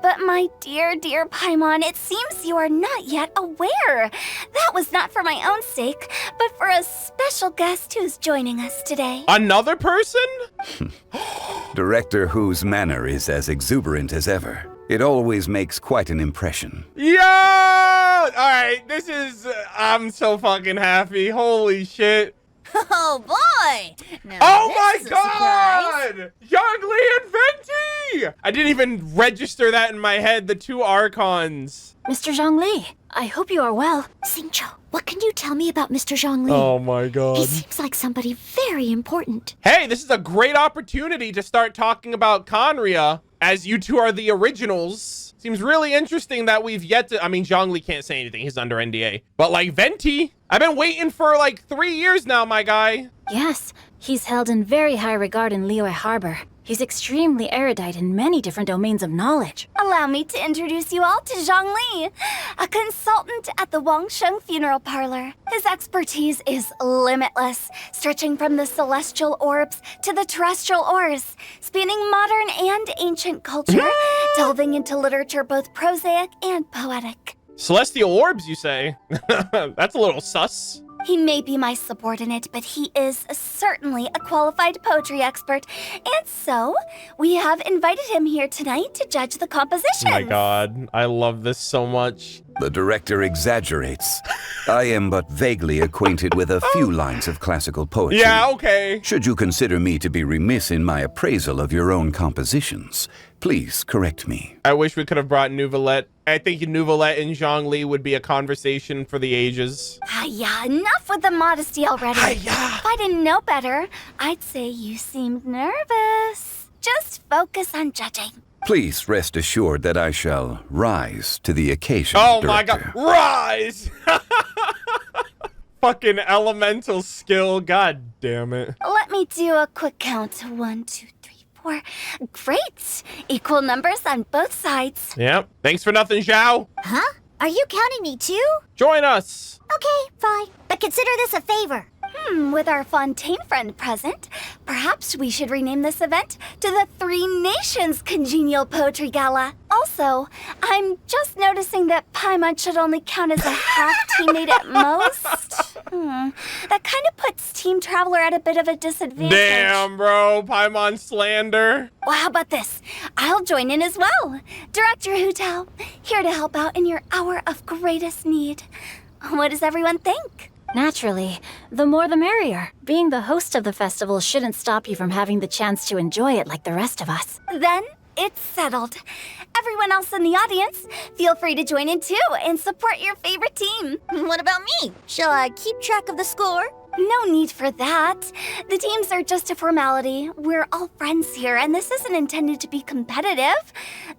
Speaker 3: But my dear, dear Paimon, it seems you are not yet aware. That was not for my own sake, but for a special guest who's joining us today.
Speaker 1: Another person?
Speaker 11: Director Hu's manner is as exuberant as ever. It always makes quite an impression.
Speaker 1: Yo! All right, this is... I'm so fucking happy. Holy shit.
Speaker 4: Oh boy! Now
Speaker 1: Oh my
Speaker 4: this is a surprise.
Speaker 1: god! Zhongli and Venti! I didn't even register that in my head, the 2 Archons.
Speaker 7: Mr. Zhongli, I hope you are well.
Speaker 10: Xingqiu, what can you tell me about Mr. Zhongli?
Speaker 1: Oh my
Speaker 10: He
Speaker 1: god.
Speaker 10: seems like somebody very important.
Speaker 1: Hey, this is a great opportunity to start talking about Conria, as you 2 are the originals. Seems really interesting that we've yet to... I mean, Zhongli can't say anything. He's under NDA. But like Venti, I've been waiting for like 3 years now, my guy.
Speaker 7: Yes, he's held in very high regard in Liyue Harbor. He's extremely erudite in many different domains of knowledge.
Speaker 3: Allow me to introduce you all to Zhongli, a consultant at the Wangsheng Funeral Parlor. His expertise is limitless, stretching from the celestial orbs to the terrestrial ores, spanning modern and ancient culture, delving into literature both prosaic and poetic.
Speaker 1: Celestial orbs, you say? That's a little sus.
Speaker 3: He may be my subordinate, but he is certainly a qualified poetry expert. And so, we have invited him here tonight to judge the composition.
Speaker 1: Oh my god, I love this so much.
Speaker 11: The director exaggerates. I am but vaguely acquainted with a few lines of classical poetry.
Speaker 1: Yeah, okay.
Speaker 11: Should you consider me to be remiss in my appraisal of your own compositions, please correct me.
Speaker 1: I wish we could have brought Nouvelette. I think Nouvelette and Zhongli would be a conversation for the ages.
Speaker 3: Yeah, enough with the modesty already. If I didn't know better, I'd say you seemed nervous. Just focus on judging.
Speaker 11: Please rest assured that I shall rise to the occasion,
Speaker 1: Oh
Speaker 11: Director.
Speaker 1: my god, rise! Fucking elemental skill, god damn it.
Speaker 3: Let me do a quick count. 1, 2, 3, 4. Great! Equal numbers on both sides.
Speaker 1: Yep, thanks for nothing, Zhao.
Speaker 2: Huh? Are you counting me too?
Speaker 1: Join us.
Speaker 2: Okay, fine. But consider this a favor.
Speaker 3: With our Fontaine friend present, perhaps we should rename this event to the 3 Nations Congenial Poetry Gala. Also, I'm just noticing that Paimon should only count as a half teammate at most. That kind of puts Team Traveler at a bit of a disadvantage.
Speaker 1: Damn, bro, Paimon slander.
Speaker 3: Well, how about this? I'll join in as well. Director Hu Tao, here to help out in your hour of greatest need. What does everyone think?
Speaker 7: Naturally, the more the merrier. Being the host of the festival shouldn't stop you from having the chance to enjoy it like the rest of us.
Speaker 3: Then it's settled. Everyone else in the audience, feel free to join in too and support your favorite team.
Speaker 4: What about me? Shall I keep track of the score?
Speaker 3: No need for that. The teams are just a formality. We're all friends here, and this isn't intended to be competitive.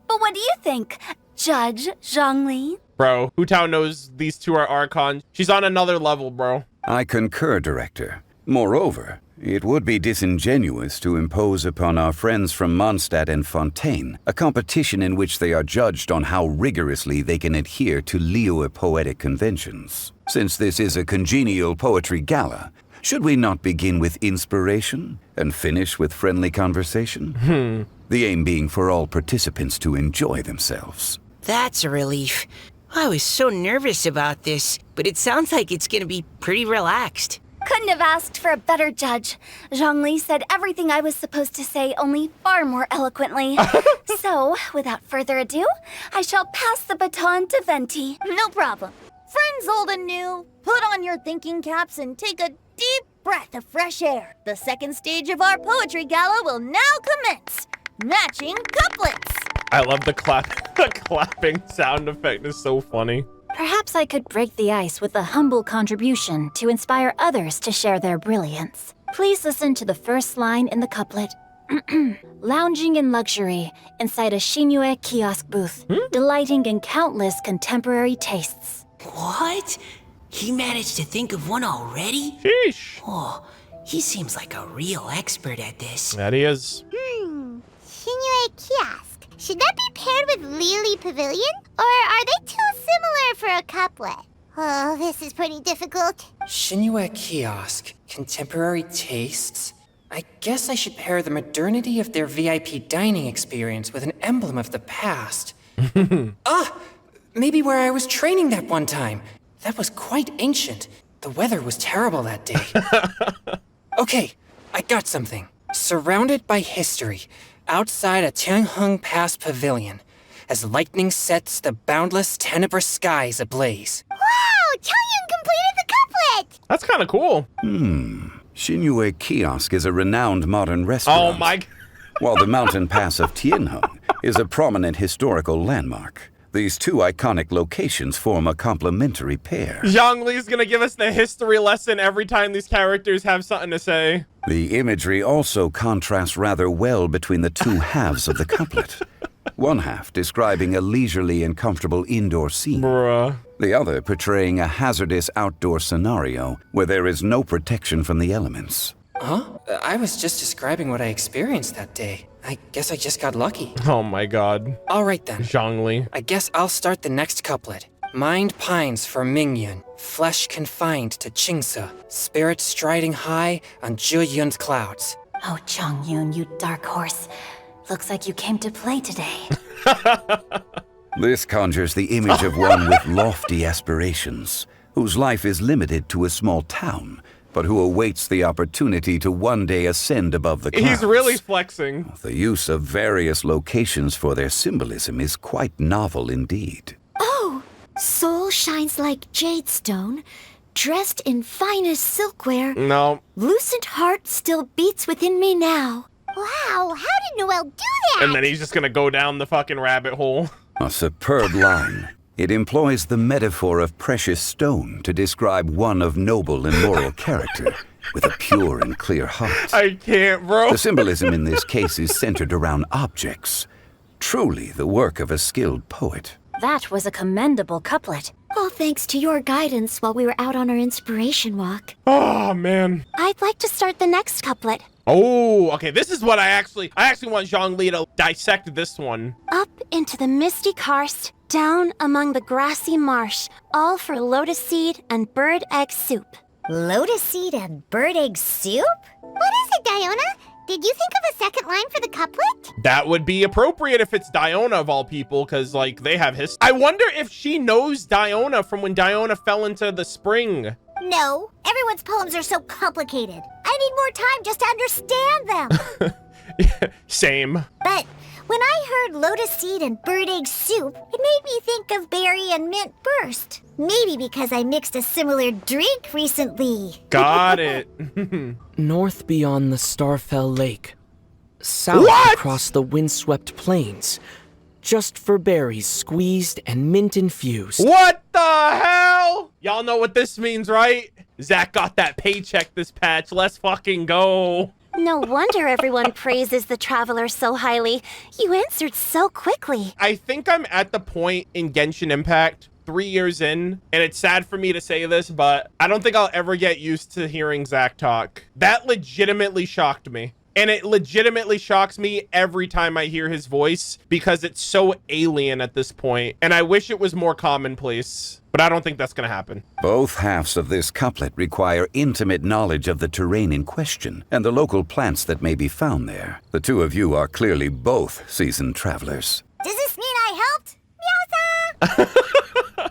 Speaker 3: But what do you think, Judge Zhongli?
Speaker 1: Bro, Hu Tao knows these two are Archons. She's on another level, bro.
Speaker 11: I concur, Director. Moreover, it would be disingenuous to impose upon our friends from Mondstadt and Fontaine a competition in which they are judged on how rigorously they can adhere to Liyue poetic conventions. Since this is a congenial poetry gala, should we not begin with inspiration and finish with friendly conversation? The aim being for all participants to enjoy themselves.
Speaker 9: That's a relief. I was so nervous about this, but it sounds like it's gonna be pretty relaxed.
Speaker 3: Couldn't have asked for a better judge. Zhongli said everything I was supposed to say, only far more eloquently. So, without further ado, I shall pass the baton to Venti.
Speaker 4: No problem. Friends old and new, put on your thinking caps and take a deep breath of fresh air. The second stage of our poetry gala will now commence. Matching couplets.
Speaker 1: I love the clap. The clapping sound effect is so funny.
Speaker 7: Perhaps I could break the ice with a humble contribution to inspire others to share their brilliance. Please listen to the first line in the couplet. Lounging in luxury inside a Shinue kiosk booth, delighting in countless contemporary tastes.
Speaker 9: What? He managed to think of one already?
Speaker 1: Sheesh.
Speaker 9: Oh, he seems like a real expert at this.
Speaker 1: That he is.
Speaker 2: Shinue Kiosk. Should that be paired with Lily Pavilion? Or are they too similar for a couplet? Oh, this is pretty difficult.
Speaker 6: Shinue Kiosk, contemporary tastes. I guess I should pair the modernity of their VIP dining experience with an emblem of the past. Maybe where I was training that one time. That was quite ancient. The weather was terrible that day. Okay, I got something. Surrounded by history, outside a Tianheng Pass pavilion, as lightning sets the boundless tenebrous skies ablaze.
Speaker 2: Wow! Taoyun completed the couplet!
Speaker 1: That's kind of cool.
Speaker 11: Shinue Kiosk is a renowned modern restaurant.
Speaker 1: Oh my.
Speaker 11: While the mountain pass of Tianheng is a prominent historical landmark. These two iconic locations form a complementary pair.
Speaker 1: Zhongli's gonna give us the history lesson every time these characters have something to say.
Speaker 11: The imagery also contrasts rather well between the two halves of the couplet. One half describing a leisurely and comfortable indoor scene.
Speaker 1: Bruh.
Speaker 11: The other portraying a hazardous outdoor scenario where there is no protection from the elements.
Speaker 6: Huh? I was just describing what I experienced that day. I guess I just got lucky.
Speaker 1: Oh my god.
Speaker 6: All right then.
Speaker 1: Zhongli.
Speaker 6: I guess I'll start the next couplet. Mind pines for Mingyun, flesh confined to Qingse, spirit striding high on Zheyun's clouds.
Speaker 7: Oh, Chongyun, you dark horse. Looks like you came to play today.
Speaker 11: This conjures the image of one with lofty aspirations, whose life is limited to a small town, but who awaits the opportunity to one day ascend above the clouds.
Speaker 1: He's really flexing.
Speaker 11: The use of various locations for their symbolism is quite novel indeed.
Speaker 10: Oh, soul shines like jade stone, dressed in finest silkware.
Speaker 1: No.
Speaker 10: Lucent heart still beats within me now.
Speaker 2: Wow, how did Noel do that?
Speaker 1: And then he's just gonna go down the fucking rabbit hole.
Speaker 11: A superb line. It employs the metaphor of precious stone to describe one of noble and moral character, with a pure and clear heart.
Speaker 1: I can't, bro.
Speaker 11: The symbolism in this case is centered around objects. Truly the work of a skilled poet.
Speaker 7: That was a commendable couplet.
Speaker 10: All thanks to your guidance while we were out on our inspiration walk.
Speaker 1: Oh, man.
Speaker 8: I'd like to start the next couplet.
Speaker 1: Oh, okay. This is what I actually want Zhongli to dissect this one.
Speaker 8: Up into the misty karst, down among the grassy marsh, all for lotus seed and bird egg soup.
Speaker 2: Lotus seed and bird egg soup? What is it, Diona? Did you think of a second line for the couplet?
Speaker 1: That would be appropriate if it's Diona of all people, because, like, they have history. I wonder if she knows Diona from when Diona fell into the spring.
Speaker 2: No, everyone's poems are so complicated. I need more time just to understand them.
Speaker 1: Same.
Speaker 2: But When I heard lotus seed and bird egg soup, it made me think of berry and mint burst. Maybe because I mixed a similar drink recently.
Speaker 1: Got it.
Speaker 6: North beyond the Starfell Lake. South across the windswept plains. Just for berries squeezed and mint infused.
Speaker 1: What the hell? Y'all know what this means, right? Zach got that paycheck this patch. Let's fucking go.
Speaker 8: No wonder everyone praises the traveler so highly. You answered so quickly.
Speaker 1: I think I'm at the point in Genshin Impact 3 years in, and it's sad for me to say this, but I don't think I'll ever get used to hearing Zach talk. That legitimately shocked me. And it legitimately shocks me every time I hear his voice because it's so alien at this point. And I wish it was more commonplace, but I don't think that's going to happen.
Speaker 11: Both halves of this couplet require intimate knowledge of the terrain in question and the local plants that may be found there. The two of you are clearly both seasoned travelers.
Speaker 2: Does this mean I helped? Meowsa!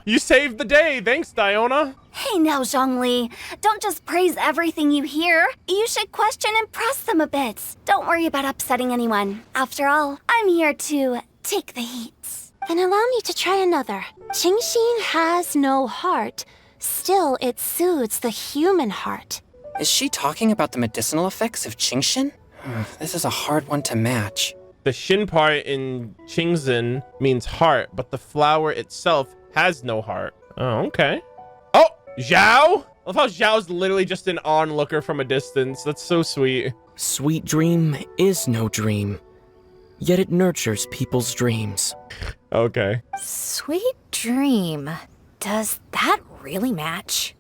Speaker 1: You saved the day. Thanks, Diona.
Speaker 3: Hey now, Zhongli. Don't just praise everything you hear. You should question and press them a bit. Don't worry about upsetting anyone. After all, I'm here to take the heat.
Speaker 8: Then allow me to try another. Genshin has no heart. Still, it soothes the human heart.
Speaker 6: Is she talking about the medicinal effects of Genshin? This is a hard one to match.
Speaker 1: The Shin part in Qingzhen means heart, but the flower itself has no heart. Oh, okay. Oh, Zhao? I love how Zhao's literally just an onlooker from a distance. That's so sweet.
Speaker 6: Sweet dream is no dream, yet it nurtures people's dreams.
Speaker 1: Okay.
Speaker 4: Sweet dream. Does that really match?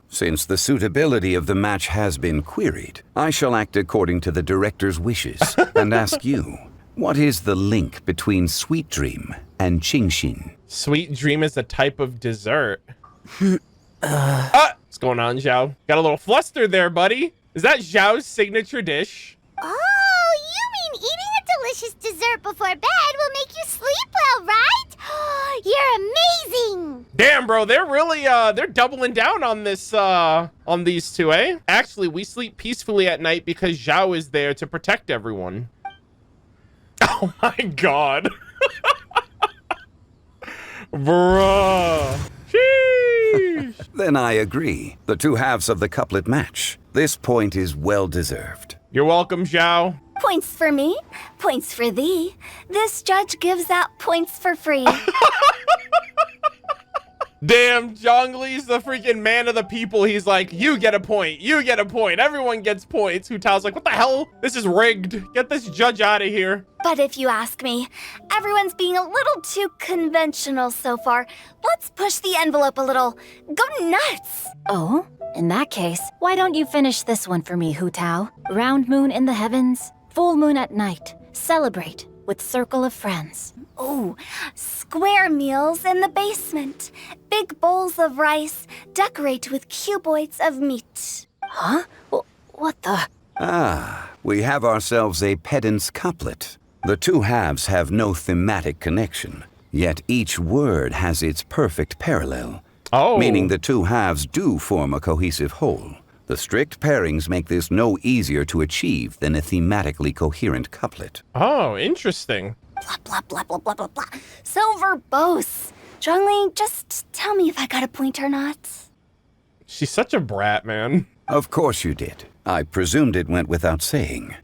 Speaker 11: Since the suitability of the match has been queried, I shall act according to the director's wishes and ask you, what is the link between Sweet Dream and Qingxin?
Speaker 1: Sweet dream is a type of dessert. What's going on, Zhao? Got a little fluster there, buddy. Is that Zhao's signature dish?
Speaker 2: Oh, you mean eating a delicious dessert before bed will make you sleep well, right? You're amazing!
Speaker 1: Damn, bro, they're really, they're doubling down on this, on these two, eh? Actually, we sleep peacefully at night because Zhao is there to protect everyone. Oh my god. Bruh. Sheesh.
Speaker 11: Then I agree. The two halves of the couplet match. This point is well deserved.
Speaker 1: You're welcome, Zhao.
Speaker 3: Points for me, points for thee. This judge gives out points for free.
Speaker 1: Damn, Zhongli's the freaking man of the people. He's like, you get a point, you get a point, everyone gets points. Hu Tao's like, what the hell? This is rigged. Get this judge out of here.
Speaker 3: But if you ask me, everyone's being a little too conventional so far. Let's push the envelope a little. Go nuts!
Speaker 7: Oh, in that case, why don't you finish this one for me, Hu Tao? Round moon in the heavens, full moon at night. Celebrate with circle of friends.
Speaker 3: Ooh, square meals in the basement. Big bowls of rice, decorate with cuboids of meat.
Speaker 7: Huh? What the?
Speaker 11: Ah, we have ourselves a pedant's couplet. The two halves have no thematic connection, yet each word has its perfect parallel.
Speaker 1: Oh.
Speaker 11: Meaning the two halves do form a cohesive whole. The strict pairings make this no easier to achieve than a thematically coherent couplet.
Speaker 1: Oh, interesting.
Speaker 3: Blah, blah, blah, blah, blah, blah, blah. So verbose. Zhongli, just tell me if I got a point or not.
Speaker 1: She's such a brat, man.
Speaker 11: Of course you did. I presumed it went without saying.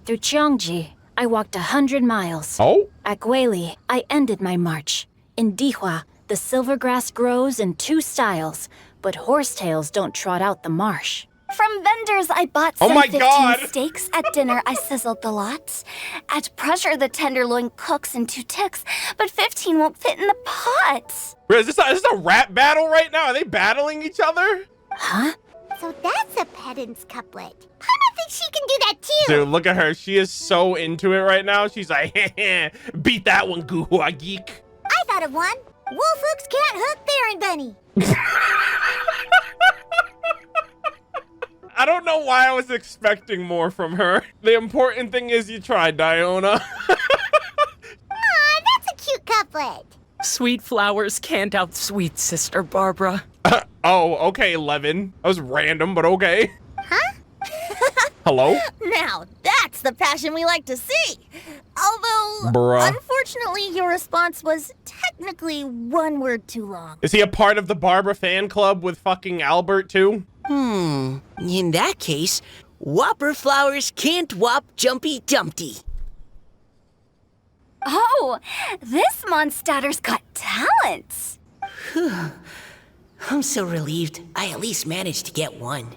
Speaker 7: Through Cheongji, I walked 100 miles.
Speaker 1: Oh?
Speaker 7: At Guili, I ended my march. In Dihua, the silver grass grows in 2 styles, but horsetails don't trot out the marsh.
Speaker 3: From vendors, I bought
Speaker 1: Oh
Speaker 3: some
Speaker 1: my
Speaker 3: 15
Speaker 1: God.
Speaker 3: steaks. At dinner, I sizzled the lots. At pressure, the tenderloin cooks in 2 ticks, but 15 won't fit in the pot.
Speaker 1: Bro, is this a rap battle right now? Are they battling each other?
Speaker 7: Huh?
Speaker 2: So that's a pedant's couplet. I don't think she can do that too.
Speaker 1: Dude, look at her. She is so into it right now. She's like, beat that one, Guhua geek.
Speaker 2: I thought of one. Wolf hooks can't hook Baron Bunny.
Speaker 1: I don't know why I was expecting more from her. The important thing is you tried, Diona.
Speaker 2: Aw, that's a cute couplet.
Speaker 6: Sweet flowers can't outsweet Sister Barbara.
Speaker 1: Oh, okay, Levin. That was random, but okay.
Speaker 2: Huh?
Speaker 1: Hello?
Speaker 4: Now, that's the passion we like to see.
Speaker 1: Bruh.
Speaker 4: Unfortunately, your response was technically one word too long.
Speaker 1: Is he a part of the Barbara fan club with fucking Albert too?
Speaker 9: In that case, Whopper flowers can't whop Jumpy Dumpty.
Speaker 3: Oh, this Mondstadter's got talent.
Speaker 9: I'm so relieved I at least managed to get one.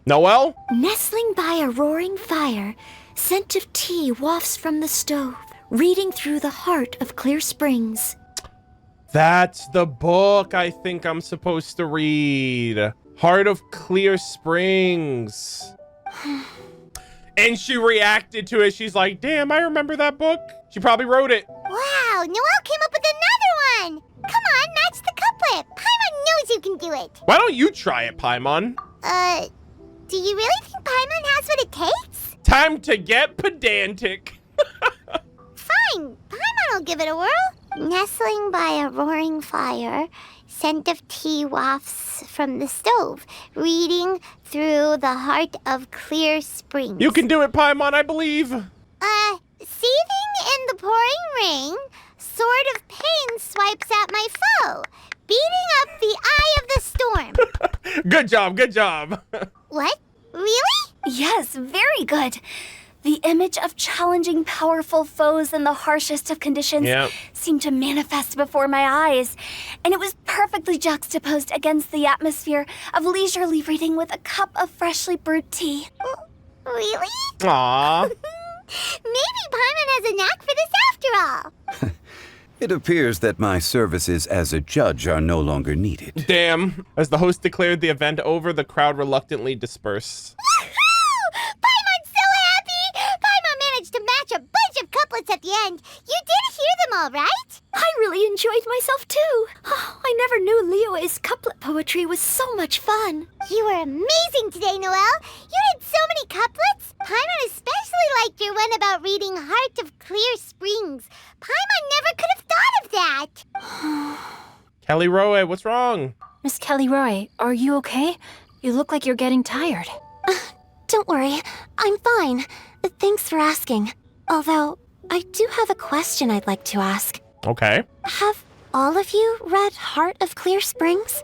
Speaker 1: Noelle?
Speaker 10: Nestling by a roaring fire, scent of tea wafts from the stove, reading through the heart of Clear Springs.
Speaker 1: That's the book I think I'm supposed to read. Heart of Clear Springs. And she reacted to it. She's like, damn, I remember that book. She probably wrote it.
Speaker 2: Wow, Noelle came up with another one. Come on, match the couplet. Paimon knows you can do it.
Speaker 1: Why don't you try it, Paimon?
Speaker 2: Do you really think Paimon has what it takes?
Speaker 1: Time to get pedantic.
Speaker 2: Fine, Paimon will give it a whirl. Nestling by a roaring fire, scent of tea wafts from the stove, reading through the heart of Clear Springs.
Speaker 1: You can do it, Paimon, I believe.
Speaker 2: Seething in the pouring rain, sword of pain swipes at my foe, beating up the eye of the storm.
Speaker 1: Good job, good job.
Speaker 2: What? Really?
Speaker 3: Yes, very good. The image of challenging powerful foes in the harshest of conditions
Speaker 1: Yep.
Speaker 3: seemed to manifest before my eyes, and it was perfectly juxtaposed against the atmosphere of leisurely reading with a cup of freshly brewed tea.
Speaker 2: Really?
Speaker 1: Aww.
Speaker 2: Maybe Paimon has a knack for this after all.
Speaker 11: It appears that my services as a judge are no longer needed.
Speaker 1: Damn. As the host declared the event over, the crowd reluctantly dispersed.
Speaker 2: Paimon's so happy! Paimon managed to match a bunch of couplets at the end. You did hear them all, right?
Speaker 10: I really enjoyed myself too. Oh, I never knew Liyue's couplet poetry was so much fun.
Speaker 2: You were amazing today, Noelle. You did so many couplets. Paimon especially liked your one about reading Heart of Clear Springs. Paimon never could have thought of that.
Speaker 1: Kelly Rowe, what's wrong?
Speaker 7: Miss Kelly Roy, are you okay? You look like you're getting tired.
Speaker 8: Don't worry, I'm fine. Thanks for asking. Although, I do have a question I'd like to ask.
Speaker 1: Okay.
Speaker 8: Have all of you read Heart of Clear Springs?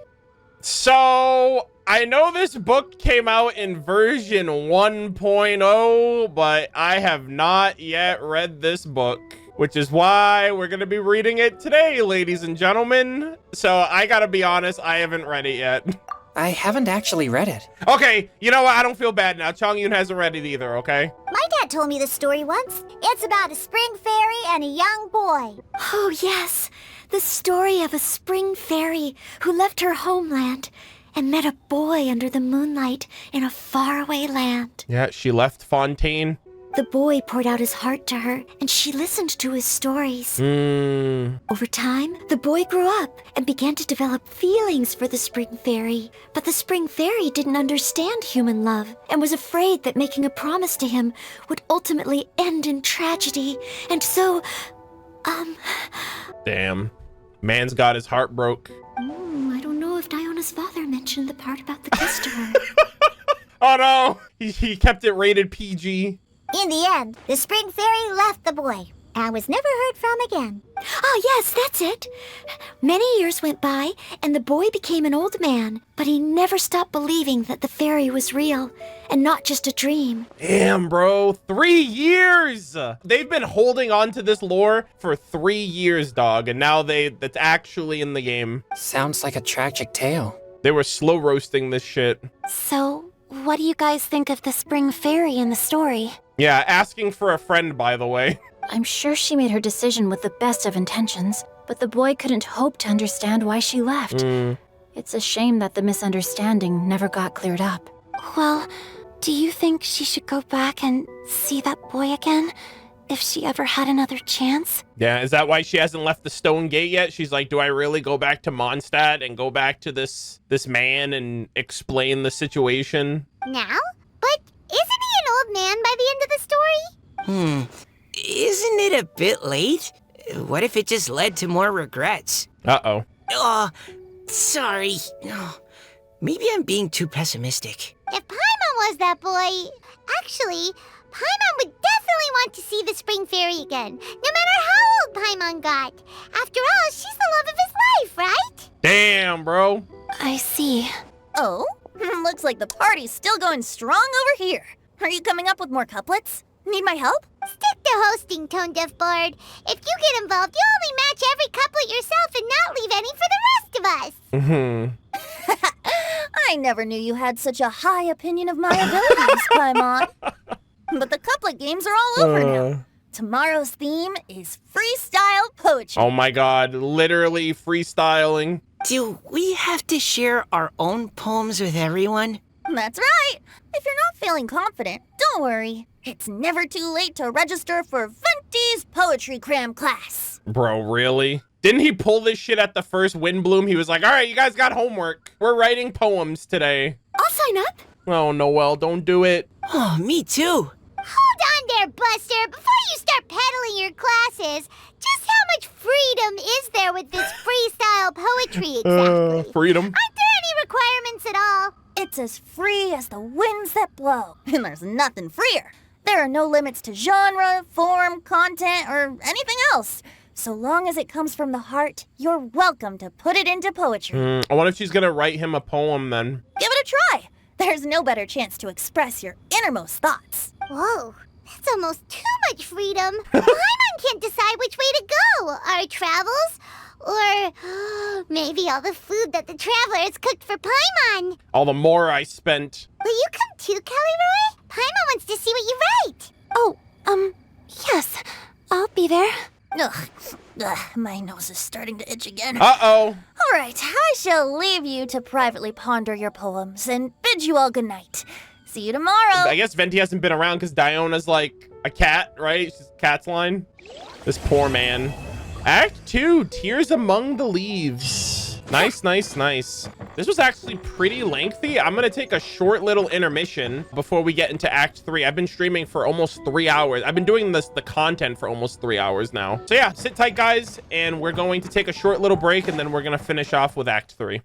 Speaker 1: So, I know this book came out in version 1.0, but I have not yet read this book, which is why we're going to be reading it today, ladies and gentlemen. So, I gotta be honest, I haven't read it yet.
Speaker 6: I haven't actually read it.
Speaker 1: Okay, you know what? I don't feel bad now. Chongyun hasn't read it either, okay?
Speaker 2: My dad told me this story once. It's about a spring fairy and a young boy.
Speaker 10: Oh, yes. The story of a spring fairy who left her homeland and met a boy under the moonlight in a faraway land.
Speaker 1: Yeah, she left Fontaine.
Speaker 10: The boy poured out his heart to her, and she listened to his stories. Over time, the boy grew up and began to develop feelings for the spring fairy. But the spring fairy didn't understand human love and was afraid that making a promise to him would ultimately end in tragedy. And so,
Speaker 1: Damn. Man's got his heart broke.
Speaker 10: I don't know if Diona's father mentioned the part about the kiss to her.
Speaker 1: Oh no! He kept it rated PG.
Speaker 2: In the end, the spring fairy left the boy and was never heard from again.
Speaker 10: Ah, yes, that's it. Many years went by, and the boy became an old man, but he never stopped believing that the fairy was real and not just a dream.
Speaker 1: Damn, bro. 3 years! They've been holding on to this lore for 3 years, dog, and now that's actually in the game.
Speaker 6: Sounds like a tragic tale.
Speaker 1: They were slow roasting this shit.
Speaker 8: So, what do you guys think of the spring fairy in the story?
Speaker 1: Yeah, asking for a friend, by the way.
Speaker 7: I'm sure she made her decision with the best of intentions, but the boy couldn't hope to understand why she left. It's a shame that the misunderstanding never got cleared up.
Speaker 8: Well, do you think she should go back and see that boy again? If she ever had another chance?
Speaker 1: Yeah, is that why she hasn't left the Stone Gate yet? She's like, do I really go back to Mondstadt and go back to this man and explain the situation?
Speaker 2: Now? But isn't he an old man by the end of the story?
Speaker 9: Isn't it a bit late? What if it just led to more regrets?
Speaker 1: Uh-oh.
Speaker 9: Oh, sorry. Oh, maybe I'm being too pessimistic.
Speaker 2: If Paimon was that boy... Actually, Paimon would definitely want to see the Spring Fairy again, no matter how old Paimon got. After all, she's the love of his life, right?
Speaker 1: Damn, bro.
Speaker 8: I see.
Speaker 4: Oh, looks like the party's still going strong over here. Are you coming up with more couplets? Need my help?
Speaker 2: Stick to hosting, Tone Deaf Bard. If you get involved, you'll only match every couplet yourself and not leave any for the rest of us.
Speaker 4: I never knew you had such a high opinion of my abilities, Paimon. But the couplet games are all over now. Tomorrow's theme is freestyle poetry.
Speaker 1: Oh my god, literally freestyling.
Speaker 9: Do we have to share our own poems with everyone?
Speaker 4: That's right. If you're not feeling confident, don't worry. It's never too late to register for Venti's Poetry Cram class.
Speaker 1: Bro, really? Didn't he pull this shit at the first Windbloom? He was like, all right, you guys got homework. We're writing poems today.
Speaker 10: I'll sign up.
Speaker 1: Oh, Noelle, don't do it.
Speaker 9: Oh, me too.
Speaker 2: Hold on there, Buster. Before you start peddling your classes, just how much freedom is there with this freestyle poetry exactly?
Speaker 1: Freedom.
Speaker 2: Aren't there any requirements at all?
Speaker 4: It's as free as the winds that blow, and there's nothing freer. There are no limits to genre, form, content, or anything else. So long as it comes from the heart, you're welcome to put it into poetry.
Speaker 1: I wonder if she's gonna write him a poem then.
Speaker 4: Give it a try. There's no better chance to express your innermost thoughts.
Speaker 2: Whoa, that's almost too much freedom. Paimon can't decide which way to go. Our travels, or maybe all the food that the travelers cooked for Paimon.
Speaker 1: All the more I spent.
Speaker 2: Will you come too, Kelly Roy? Paimon wants to see what you write.
Speaker 8: Oh, yes. I'll be there.
Speaker 4: Ugh, my nose is starting to itch again.
Speaker 1: Uh-oh.
Speaker 4: All right, I shall leave you to privately ponder your poems and bid you all good night. See you tomorrow.
Speaker 1: I guess Venti hasn't been around because Diona's like a cat, right? She's cat's line. This poor man. Act 2, Tears Among the Leaves. Nice, nice, nice. This was actually pretty lengthy. I'm gonna take a short little intermission before we get into Act 3. I've been streaming for almost 3 hours. I've been doing the content for almost 3 hours now. So yeah, sit tight, guys, and we're going to take a short little break, and then we're gonna finish off with Act 3.